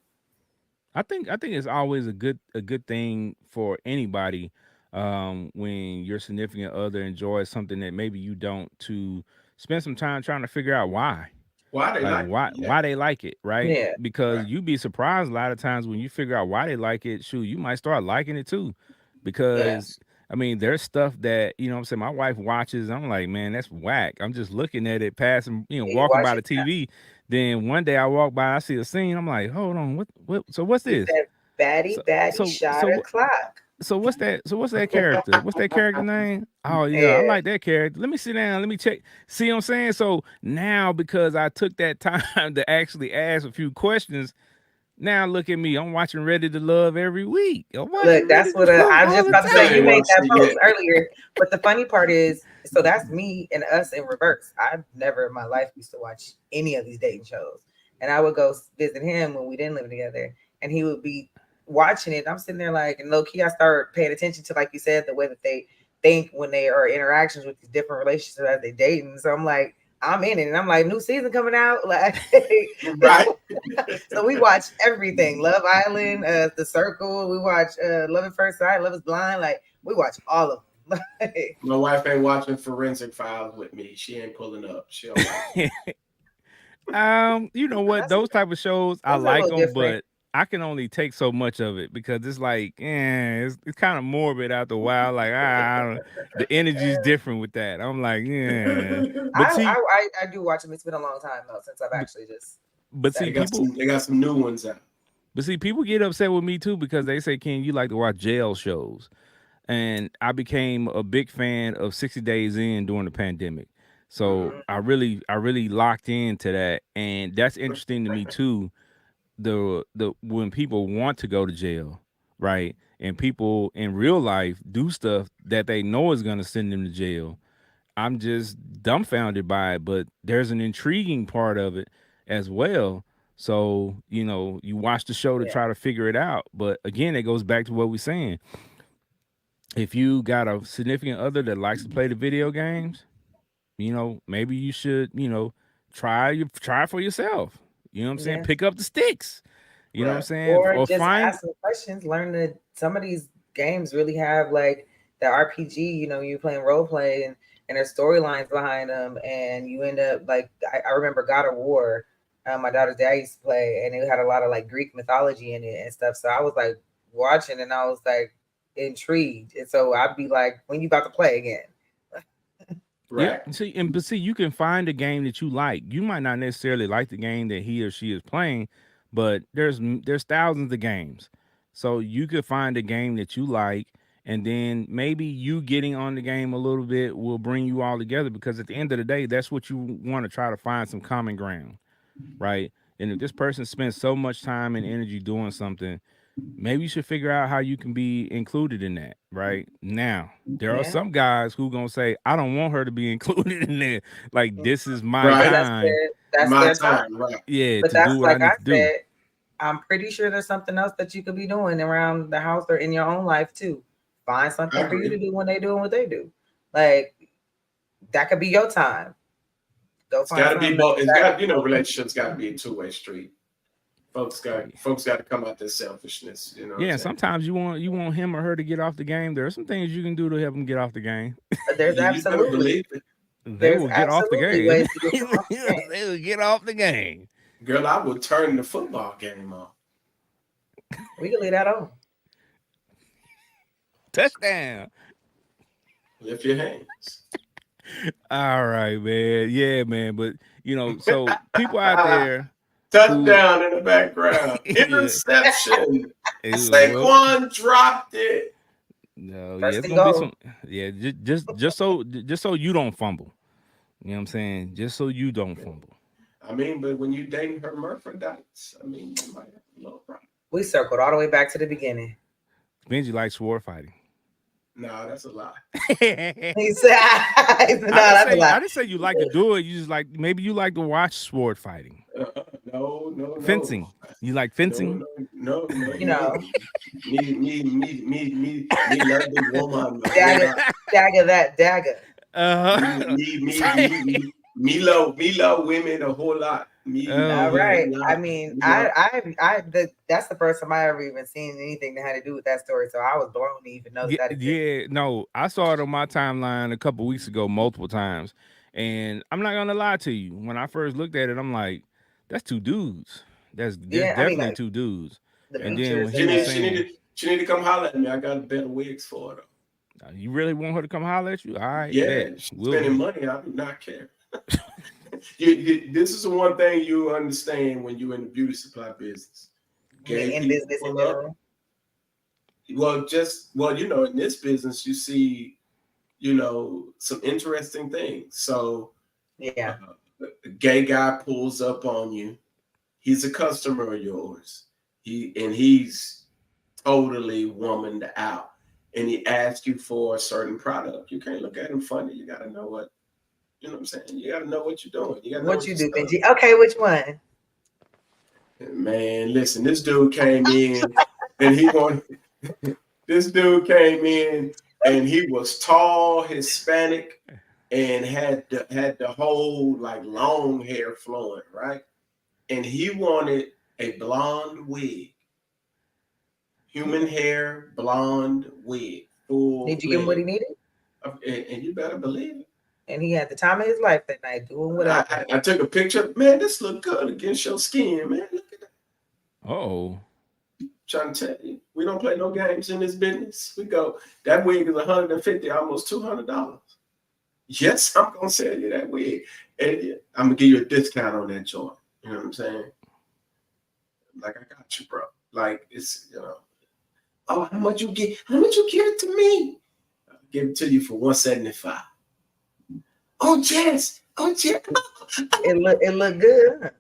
I think it's always a good thing for anybody when your significant other enjoys something that maybe you don't, to spend some time trying to figure out why. Why they Like like it? Yeah, why they like it, right? Yeah, Because right. you'd be surprised a lot of times when you figure out why they like it, shoot, you might start liking it too. yeah. Because I mean, there's stuff that, what I'm saying, my wife watches, I'm like, man, that's whack. I'm just looking at it passing, Yeah, you walking watch by it. the TV. Then one day I walk by, I see a scene, I'm like, hold on, what so what's He this? said, So "Batty, batty, so shot so o'clock." what's that character? What's that character name? Oh yeah, I Yeah, like that character. Let me sit down. Let me check. See what I'm saying? So now because I took that time to actually ask a few questions, now look at me. I'm watching Ready to Love every week. I'm look, watching Ready that's to what Love I was all just the about to I say. You ain't time. made watched that it post yet. earlier, but the funny part is, so that's me and us in reverse. I never in my life used to watch any of these dating shows, and I would go visit him when we didn't live together, and he would be watching it. I'm sitting there like, and low key, I started paying attention to, like you said, the way that they think when they are interactions with these different relationships as they dating. So I'm like, I'm in it, and I'm like, new season coming out, like. Right. So we watch everything. Love Island, The Circle. We watch Love at First Sight, Love Is Blind. Like we watch all of them. My wife ain't watching Forensic Files with me. She ain't pulling up. She don't like it. You know what? That's Those type of shows I those are a like little them, different. but I can only take so much of it because it's like, it's kind of morbid after a while. Like, the energy's different with that. I'm like, yeah. But see, I do watch them. It's been a long time though since I've but, actually just but sat see, They down. got people, some new ones out. people get upset with me too because they say, "Ken, you like to watch jail shows?" And I became a big fan of 60 Days In during the pandemic. So Mm, I really locked into that, and that's interesting to me too. The when people want to go to jail, right? And people in real life do stuff that they know is gonna send them to jail. I'm just dumbfounded by it, but there's an intriguing part of it as well. So, you watch the show to yeah, try to figure it out. But again, it goes back to what we're saying. If you got a significant other that likes to play the video games, maybe you should, try for yourself. You know what I'm saying? yeah. Pick up the sticks. You know what I'm Right. saying? Or Or just find ask some questions. Learn that some of these games really have like the RPG. You playing role play and there's storylines behind them, and you end up like I remember God of War. My daughter's dad used to play, and it had a lot of like Greek mythology in it and stuff. So I was like watching, and I was like intrigued, and so I'd be like, "When you about to play again?" Yep. Right. But see, you can find a game that you like. You might not necessarily like the game that he or she is playing, but there's thousands of games. So you could find a game that you like, and then maybe you getting on the game a little bit will bring you all together because at the end of the day, that's what you want to try to find some common ground, right? And if this person spends so much time and energy doing something, maybe you should figure out how you can be included in that. Right now, there are Yeah, some guys who gonna say, "I don't want her to be included in there. Like this is my because Right. time, that's My their time. time, right. yeah, But to do that's what I like need I to do." said. I'm pretty sure there's something else that you could be doing around the house or in your own life too. Find I something for you to agree. do when they doing what they do. Like that could be your time. Go It's find got to be something both. It's that got, relationships got to be a two-way street. Folks got to come out their selfishness. You know what I'm Yeah, saying? sometimes you want him or her to get off the game. There are some things you can do to help them get off the game. there's You better absolutely believe it, They there's will get off the absolutely game. ways to get them off the game. They will get off the game. girl. I would turn the football game off. We can leave that on. Touchdown. Lift your hands. All right, man. Yeah, man. But so people out there who Touchdown in the background. yeah, Interception. well, Saquon dropped it. no, yeah, First it's and gonna be goal. some. Yeah, just so you don't fumble. You know what I'm saying? Just so you don't fumble. I mean, but when you dating hermaphrodites, I mean, you might have a little problem. We circled all the way back to the beginning. Benji likes sword fighting. No, that's a lie. He said, "No, that's a I lie." didn't say you like to do it. You just like maybe you like to watch sword fighting, No, no, no. fencing. You like No, fencing? no, no, no, You no. know, Me love the woman a whole dagger, lot. dagger, that dagger. Uh, Me love women a whole lot. oh All man. right. Me I love, mean, me love. that's the first time I ever even seen anything that had to do with that story. So I was blown to even know that Yeah, that existed. yeah, no, I saw it on my timeline a couple weeks ago, multiple times, and I'm not gonna lie to you. When I first looked at it, I'm like, "That's two dudes. That's Yeah, I mean, definitely two dudes." the And then when features he and was the saying, She need to come holler at me. I got better wigs for her. "You really want her to come holler at you?" All right, Yeah, bet. she's We'll. spending money. I do not care. This is the one thing you understand when you're in the beauty supply business. I mean, Gay in people business in pull up. general. In this business, you see, some interesting things. So, Yeah. a gay guy pulls up on you. He's a customer of yours. He's totally womaned out, and he asks you for a certain product. You can't look at him funny. You got to know what. You know what I'm saying? You got to know what you're doing. You got to know What what you you're do, selling. Benji? Okay, which one? Man, listen, this dude came in and he wanted this dude came in and he was tall, Hispanic, and had the whole like long hair flowing, right? And he wanted a blonde wig, human hair, blonde wig, full Did you give him what he length. needed? And you better believe it. And he had the time of his life that night doing whatever. I took a picture. Man, this look good against your skin, man. Look at that. Oh, Trying to tell you, we don't play no games in this business. We go, that wig is 150, almost $200. Yes, I'm gonna sell you that wig, and I'm gonna give you a discount on that joint. You know what I'm saying? Like I got you, bro. Like it's oh, how much you get? How much you give it to me? I'll give it to you for 175. Oh yes, oh yeah. It looked good. Huh?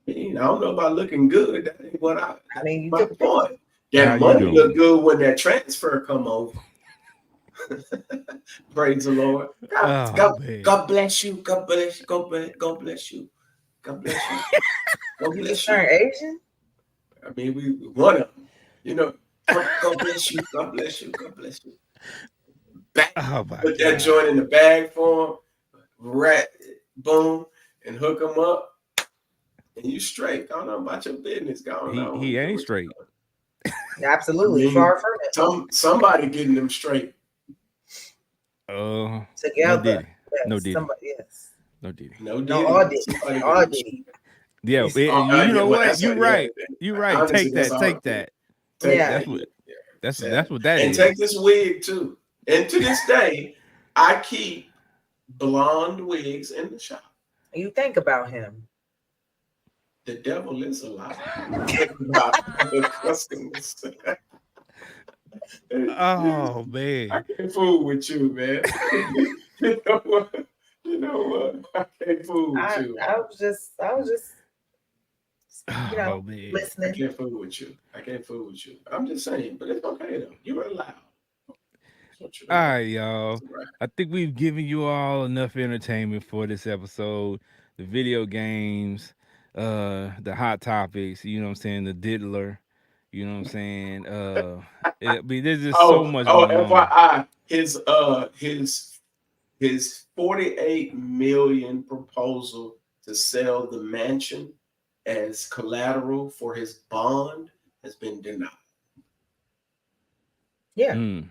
I don't know about looking good. That ain't what I mean, you my took a picture. point. how That you money look doing? good when that transfer come over. Praise the Lord. Oh man. God bless you. God bless you. God bless you. God bless you. God bless you. God You just bless you. turned Asian. I mean, we one of them. God bless you. God bless you. God bless you. Back, Oh my put that joint god. in the bag for him, rat, boom, and hook him up, and you straight. I don't know about your business going on. He Do ain't what you straight. doing. I Absolutely, mean, far from it. somebody getting them straight. No did Together, he? No yes. did he? Somebody, yes. No did he? No No, diddy. all did. Somebody All getting them did. straight. Yeah, It's- you Yeah, know well, what? that's You yeah. right. You right. Honestly, Take that's that. all Take I did. that. Take Yeah. That's that. what Yeah. that's what that And take is. this wig too. And to this day, I keep blonde wigs in the shop. You think about him. The devil is a lie. Think about the customers. Oh I man. can't fool with you, man. You know what? You know what? I can't fool with you. I was just Oh man. I listening. can't fool with you. I can't fool with you. I'm just saying, but it's okay though. You're allowed. That's what you're All allowed. right, It's y'all. all right. I think we've given you all enough entertainment for this episode. The video games, the hot topics, you know what I'm saying, the diddler, you know what I'm saying. I mean, there's just so much Oh, going on. FYI, his 48 million proposal to sell the mansion as collateral for his bond has been denied. Yeah, Mm.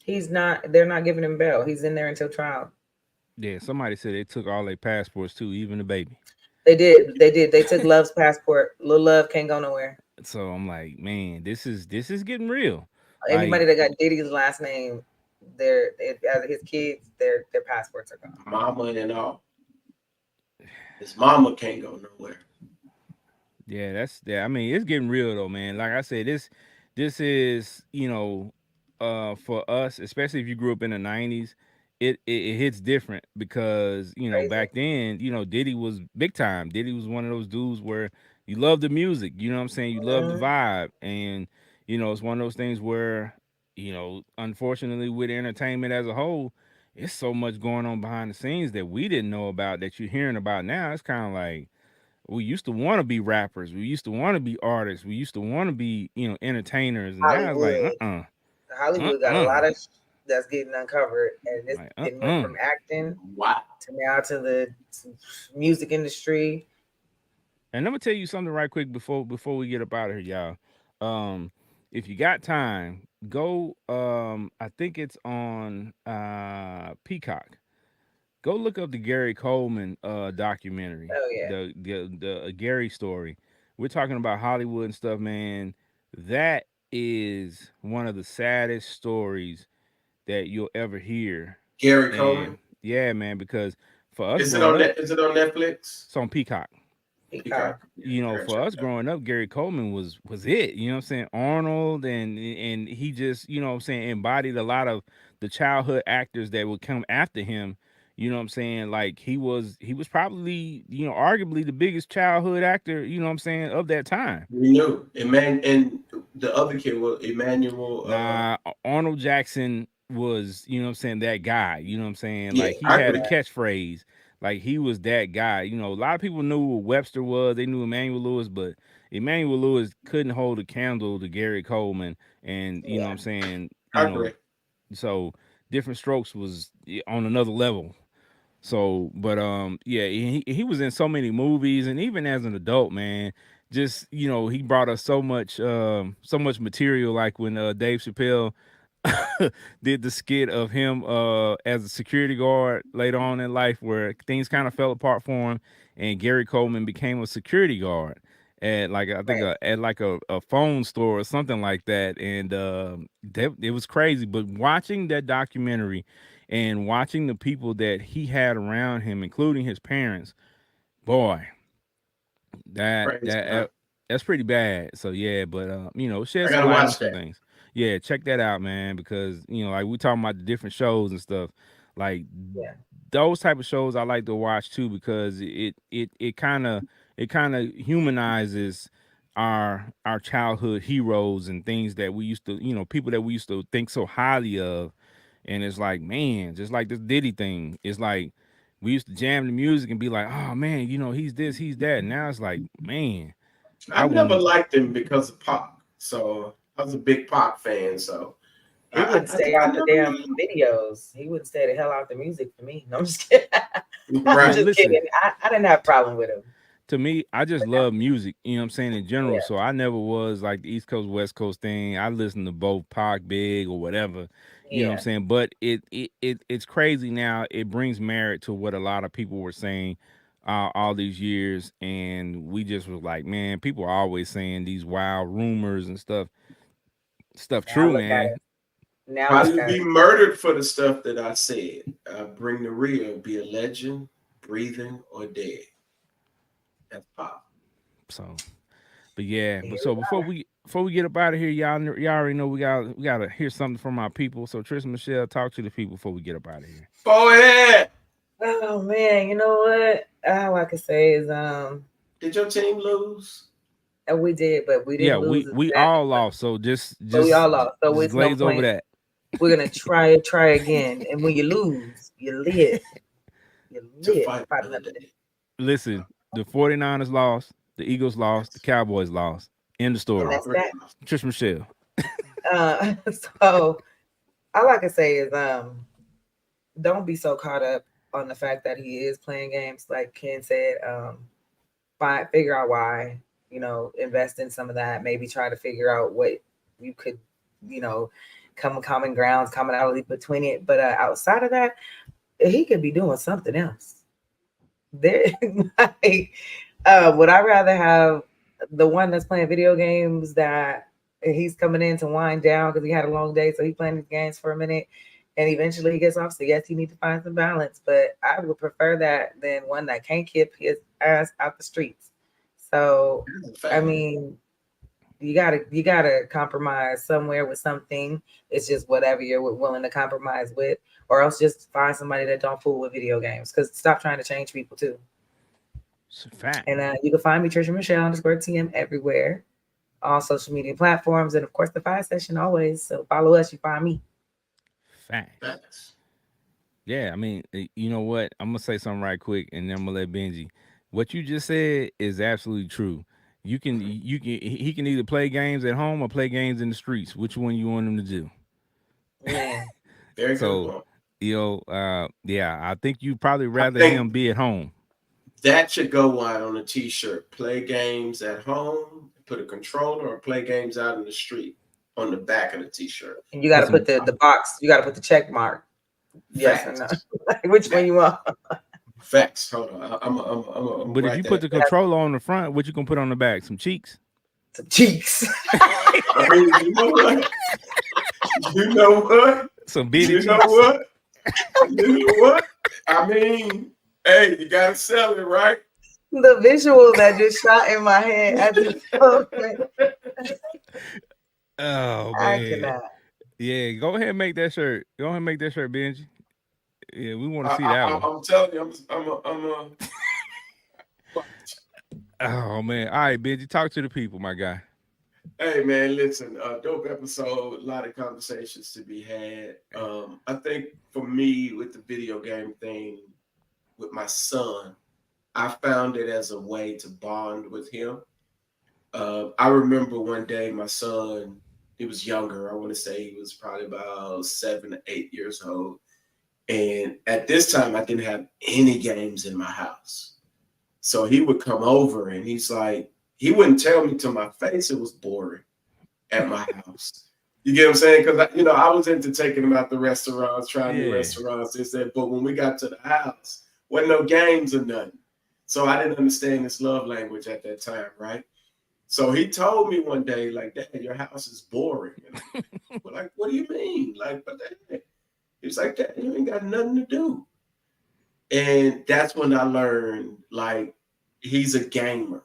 he's not. They're not giving him bail. He's in there until trial. Yeah, somebody said they took all their passports too, even the baby. They did. They did. They took Love's passport. Little Love can't go nowhere. So I'm like, man, this is getting real. Anybody Like, that got Diddy's last name, as his kids, their passports are gone. Mama and all. His mama can't go nowhere. yeah, that's yeah. I mean, it's getting real though, man. Like I said, this is for us, especially if you grew up in the '90s, it hits different because Crazy. back then Diddy was big time. Diddy was one of those dudes where you love the music. You know what I'm saying? You love the Mhm. vibe, and it's one of those things where unfortunately with entertainment as a whole, it's so much going on behind the scenes that we didn't know about that you're hearing about now. It's kind of like we used to want to be rappers. We used to want to be artists. We used to want to be, entertainers. And now it's like, Hollywood. Hollywood got a uh. lot of that's getting uncovered, and Like, it went from acting Wow. to now to the music industry. And let me tell you something right quick before we get up out of here, y'all. If you got time, go. I think it's on Peacock. Go look up the Gary Coleman documentary, Oh yeah, the Gary story. We're talking about Hollywood and stuff, man. That is one of the saddest stories that you'll ever hear. Gary Coleman. And yeah, man, because for us growing up, Is it on Netflix? it's on Peacock. Peacock. Peacock. Yeah, I gotta For check us it out. growing up, Gary Coleman was it. You know what I'm saying? Arnold and he just, what I'm saying, embodied a lot of the childhood actors that would come after him. You know what I'm saying? Like he was probably, arguably the biggest childhood actor, what I'm saying, of that time. We knew. And the other kid was Emmanuel. Nah, Arnold Jackson was, what I'm saying, that guy. You know what I'm saying? Yeah, Like he I had a agree. Yeah, catchphrase. Like he was that guy. A lot of people knew who Webster was. They knew Emmanuel Lewis, but Emmanuel Lewis couldn't hold a candle to Gary Coleman. And yeah. what I'm saying, I agree. so Different Strokes was on another level. So, but yeah, he was in so many movies, and even as an adult, man, just he brought us so much material. Like when Dave Chappelle did the skit of him as a security guard later on in life, where things kind of fell apart for him, and Gary Coleman became a security guard at like I think Right. at like a phone store or something like that, and it was crazy. But watching that documentary and watching the people that he had around him, including his parents, boy, that Praise that God. that's pretty bad. So yeah, but I shed some gotta light on watch some that. things. Yeah, check that out, man, because like we talking about the different shows and stuff, like Yeah. those type of shows I like to watch too because it kind of humanizes our childhood heroes and things that we used to, people that we used to think so highly of. And it's like, man, just like this Diddy thing. It's like we used to jam the music and be like, oh man, he's this, he's that. Now it's like, man, I I never wouldn't. liked him because of Pac. So I was a big Pac fan. So He wouldn't stay I out the never damn really videos. He wouldn't stay the hell out the music for me. No, I'm just kidding. I'm right. Man, just listen, kidding. I didn't have a problem with him. to me, I just love music, you know what I'm saying, in general. Yeah, So I never was like the East Coast, West Coast thing. I listen to both Pac, Big, or whatever, you know what I'm yeah. saying. But it's crazy now. It brings merit to what a lot of people were saying all these years. And we just was like, man, people are always saying these wild rumors and stuff Now true, look at man. us. Now look Probably at be us. murdered for the stuff that I said. Bring the real, be a legend, breathing or dead. That's Pac. So, but yeah, Here but we so are. before we get up out of here, y'all already know we gotta hear something from our people. So Tristan, Michelle, talk to the people before we get up out of here. Go ahead. Oh man, you know what? All I can say is Did your team lose? And we did, but we Yeah, didn't lose as we bad. all lost. So But we all lost. So just it's no glaze over point. that. We're gonna try again. And when you lose, you live. You To live fight to fight another another day. day. Listen, the 49ers lost, the Eagles lost, the Cowboys lost. End of And story. that's that. Trish Michelle. So all I can say is don't be so caught up on the fact that he is playing games, like Ken said. Figure out why, invest in some of that, maybe try to figure out what you could, you know, come common grounds, commonality between it. But outside of that, he could be doing something else. There, like, would I rather have the one that's playing video games that he's coming in to wind down because he had a long day, so he's playing these games for a minute, and eventually he gets off. So yes, you need to find some balance, but I would prefer that than one that can't keep his ass out the streets. So, I mean, you gotta compromise somewhere with something. It's just whatever you're willing to compromise with, or else just find somebody that don't fool with video games. Because stop trying to change people too. It's a fact. And you can find me Trisha Michelle _TM everywhere, all social media platforms, and of course the Fire Session always. So follow us, you find me. Facts. Yeah, I mean, you know what? I'm gonna say something right quick, and then I'm gonna let Benji. What you just said is absolutely true. He can either play games at home or play games in the streets. Which one you want him to do? Man, Very good So, point. yeah, I think you probably I rather him think be at home. that should go out on a t-shirt. Play games at home, put a controller, or play games out in the street on the back of the t-shirt. and you got Put to put some the box. You got to put the check mark. Yes or no? Facts. Like, which one you want? Facts. Hold on. I'm But if right you there. put the controller on the front, what you gonna put on the back? Some cheeks. Some cheeks. I mean, you know what? You know what? Some bitty You know cheeks. what? You know what? I mean, hey, you gotta sell it, right? The visual that just shot in my head at this moment, Oh I man. cannot. Yeah, go ahead and make that shirt. Go ahead and make that shirt, Benji. Yeah, we want to see that I, one. I'm telling you, I'm Oh man. All right, Benji, talk to the people, my guy. Hey man, listen, dope episode, a lot of conversations to be had. I think for me with the video game thing with my son, I found it as a way to bond with him. I remember one day my son, he was younger. I want to say he was probably about 7 or 8 years old. And at this time, I didn't have any games in my house. So he would come over and he's like, he wouldn't tell me to my face it was boring at my house. You get what I'm saying? Because I was into taking him out the restaurants, trying new Yeah. restaurants. They said, but when we got to the house, wasn't no games or nothing. So I didn't understand his love language at that time, right? So he told me one day, like, Dad, your house is boring. And we're like, what do you mean? Like, but Dad, he's like, Dad, you ain't got nothing to do. And that's when I learned, like, he's a gamer.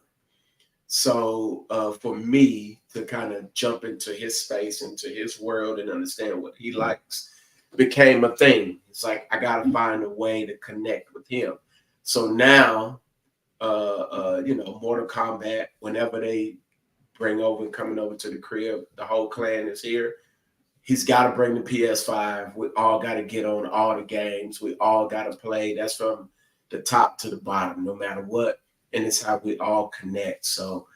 So for me to kind of jump into his space, into his world, and understand what he likes became a thing. It's like I got to find a way to connect with him. So now, Mortal Kombat, whenever they coming over to the crib, the whole clan is here. He's got to bring the PS5. We all got to get on all the games. We all got to play. That's from the top to the bottom, no matter what. And it's how we all connect. So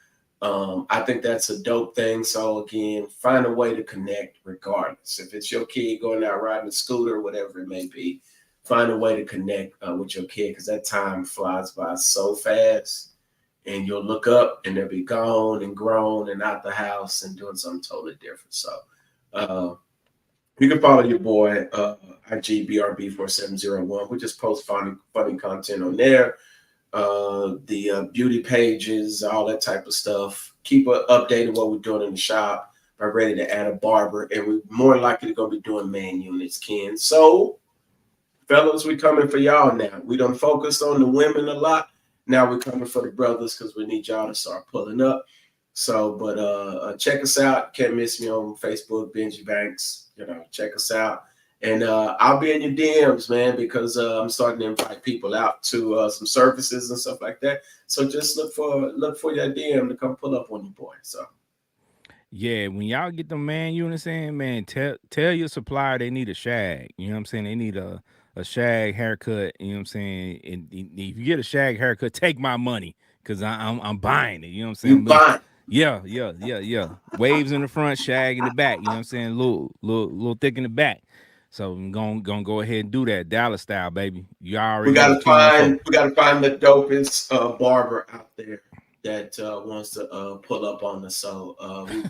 I think that's a dope thing. So again, find a way to connect regardless. If it's your kid going out riding a scooter, whatever it may be, find a way to connect with your kid because that time flies by so fast. And you'll look up and they'll be gone and grown and out the house and doing something totally different. So you can follow your boy, IGBRB4701. We just post funny content on there. The beauty pages, all that type of stuff. Keep updated what we're doing in the shop. We're ready to add a barber, and we're more likely going to be doing man units, Ken. So, fellas, we coming for y'all now. We done focused on the women a lot. Now we're coming for the brothers because we need y'all to start pulling up. So, but check us out. Can't miss me on Facebook, Benji Banks. Check us out. And I'll be in your DMs, man, because I'm starting to invite people out to some services and stuff like that. So just look for your DM to come pull up on you, boy. So Yeah, when y'all get the man units in, man, tell your supplier they need a shag. You know what I'm saying? They need a shag haircut. You know what I'm saying? And if you get a shag haircut, take my money because I'm buying it. You know what I'm you saying? But fine. yeah. Waves in the front, shag in the back. You know what I'm saying? Little thick in the back. So I'm gonna go ahead and do that Dallas style, baby. You already know the 214. We gotta find the dopest barber out there that wants to pull up on us. So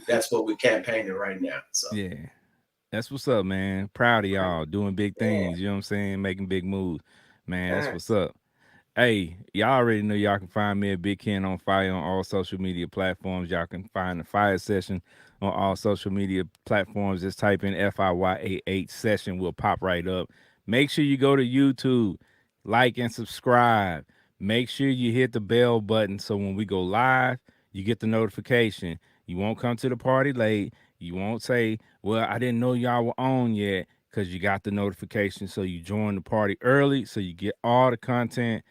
that's what we're campaigning right now. So Yeah. That's what's up, man. Proud of Right. y'all doing big Yeah. things. You know what I'm saying? Making big moves. Man, that's what's Yes. up. Hey, y'all already know y'all can find me at Big Ken on Fire on all social media platforms. Y'all can find the Fire Session on all social media platforms. Just type in FIYAH session, will pop right up. Make sure you go to YouTube, like and subscribe. Make sure you hit the bell button so when we go live, you get the notification. You won't come to the party late. You won't say, well, I didn't know y'all were on yet because you got the notification. So you join the party early so you get all the content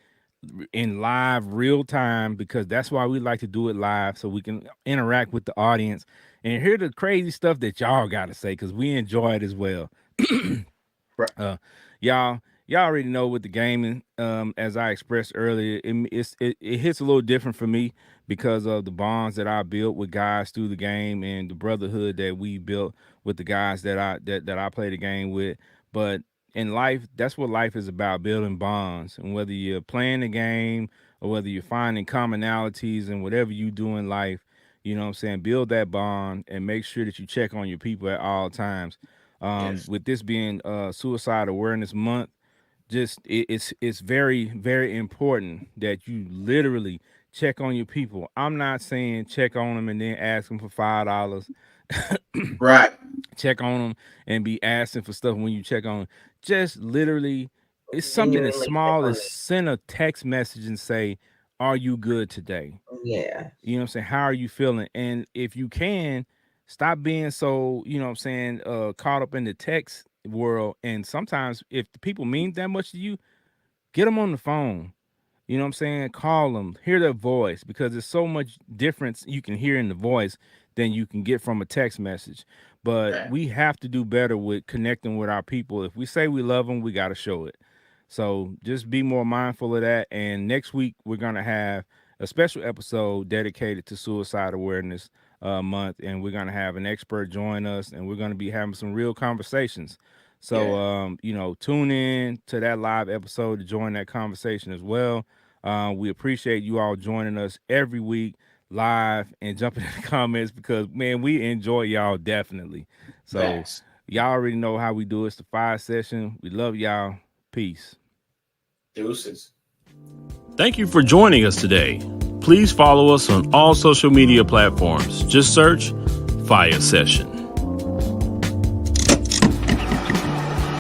in live real time because that's why we like to do it live so we can interact with the audience and hear the crazy stuff that y'all got to say because we enjoy it as well. right. uh y'all already know with the gaming, as I expressed earlier, it hits a little different for me because of the bonds that I built with guys through the game and the brotherhood that we built with the guys that I play the game with. But in life, that's what life is about, building bonds. And whether you're playing the game or whether you're finding commonalities and whatever you do in life, you know what I'm saying, build that bond and make sure that you check on your people at all times. Yes. With this being Suicide Awareness Month, just it's very very important that you literally check on your people. I'm not saying check on them and then ask them for $5. Right. Check on them and be asking for stuff when you check on them. Just literally, it's something as Genuinely check small on as send a text message and say, "Are you good today?" it. Yeah. You know what I'm saying? How are you feeling? And if you can, stop being so, you know what I'm saying, caught up in the text world. And sometimes if the people mean that much to you, get them on the phone. You know what I'm saying? Call them, hear their voice because there's so much difference you can hear in the voice than you can get from a text message. But Right. we have to do better with connecting with our people. If we say we love them, we got to show it. So just be more mindful of that. And next week, we're going to have a special episode dedicated to Suicide Awareness Month. And we're going to have an expert join us and we're going to be having some real conversations. So, Yeah. tune in to that live episode to join that conversation as well. We appreciate you all joining us every week live and jumping in the comments because, man, we enjoy y'all definitely. So, Facts. y'all already know how we do it. It's the Fire Session. We love y'all. Peace. Deuces. Thank you for joining us today. Please follow us on all social media platforms. Just search Fire Session.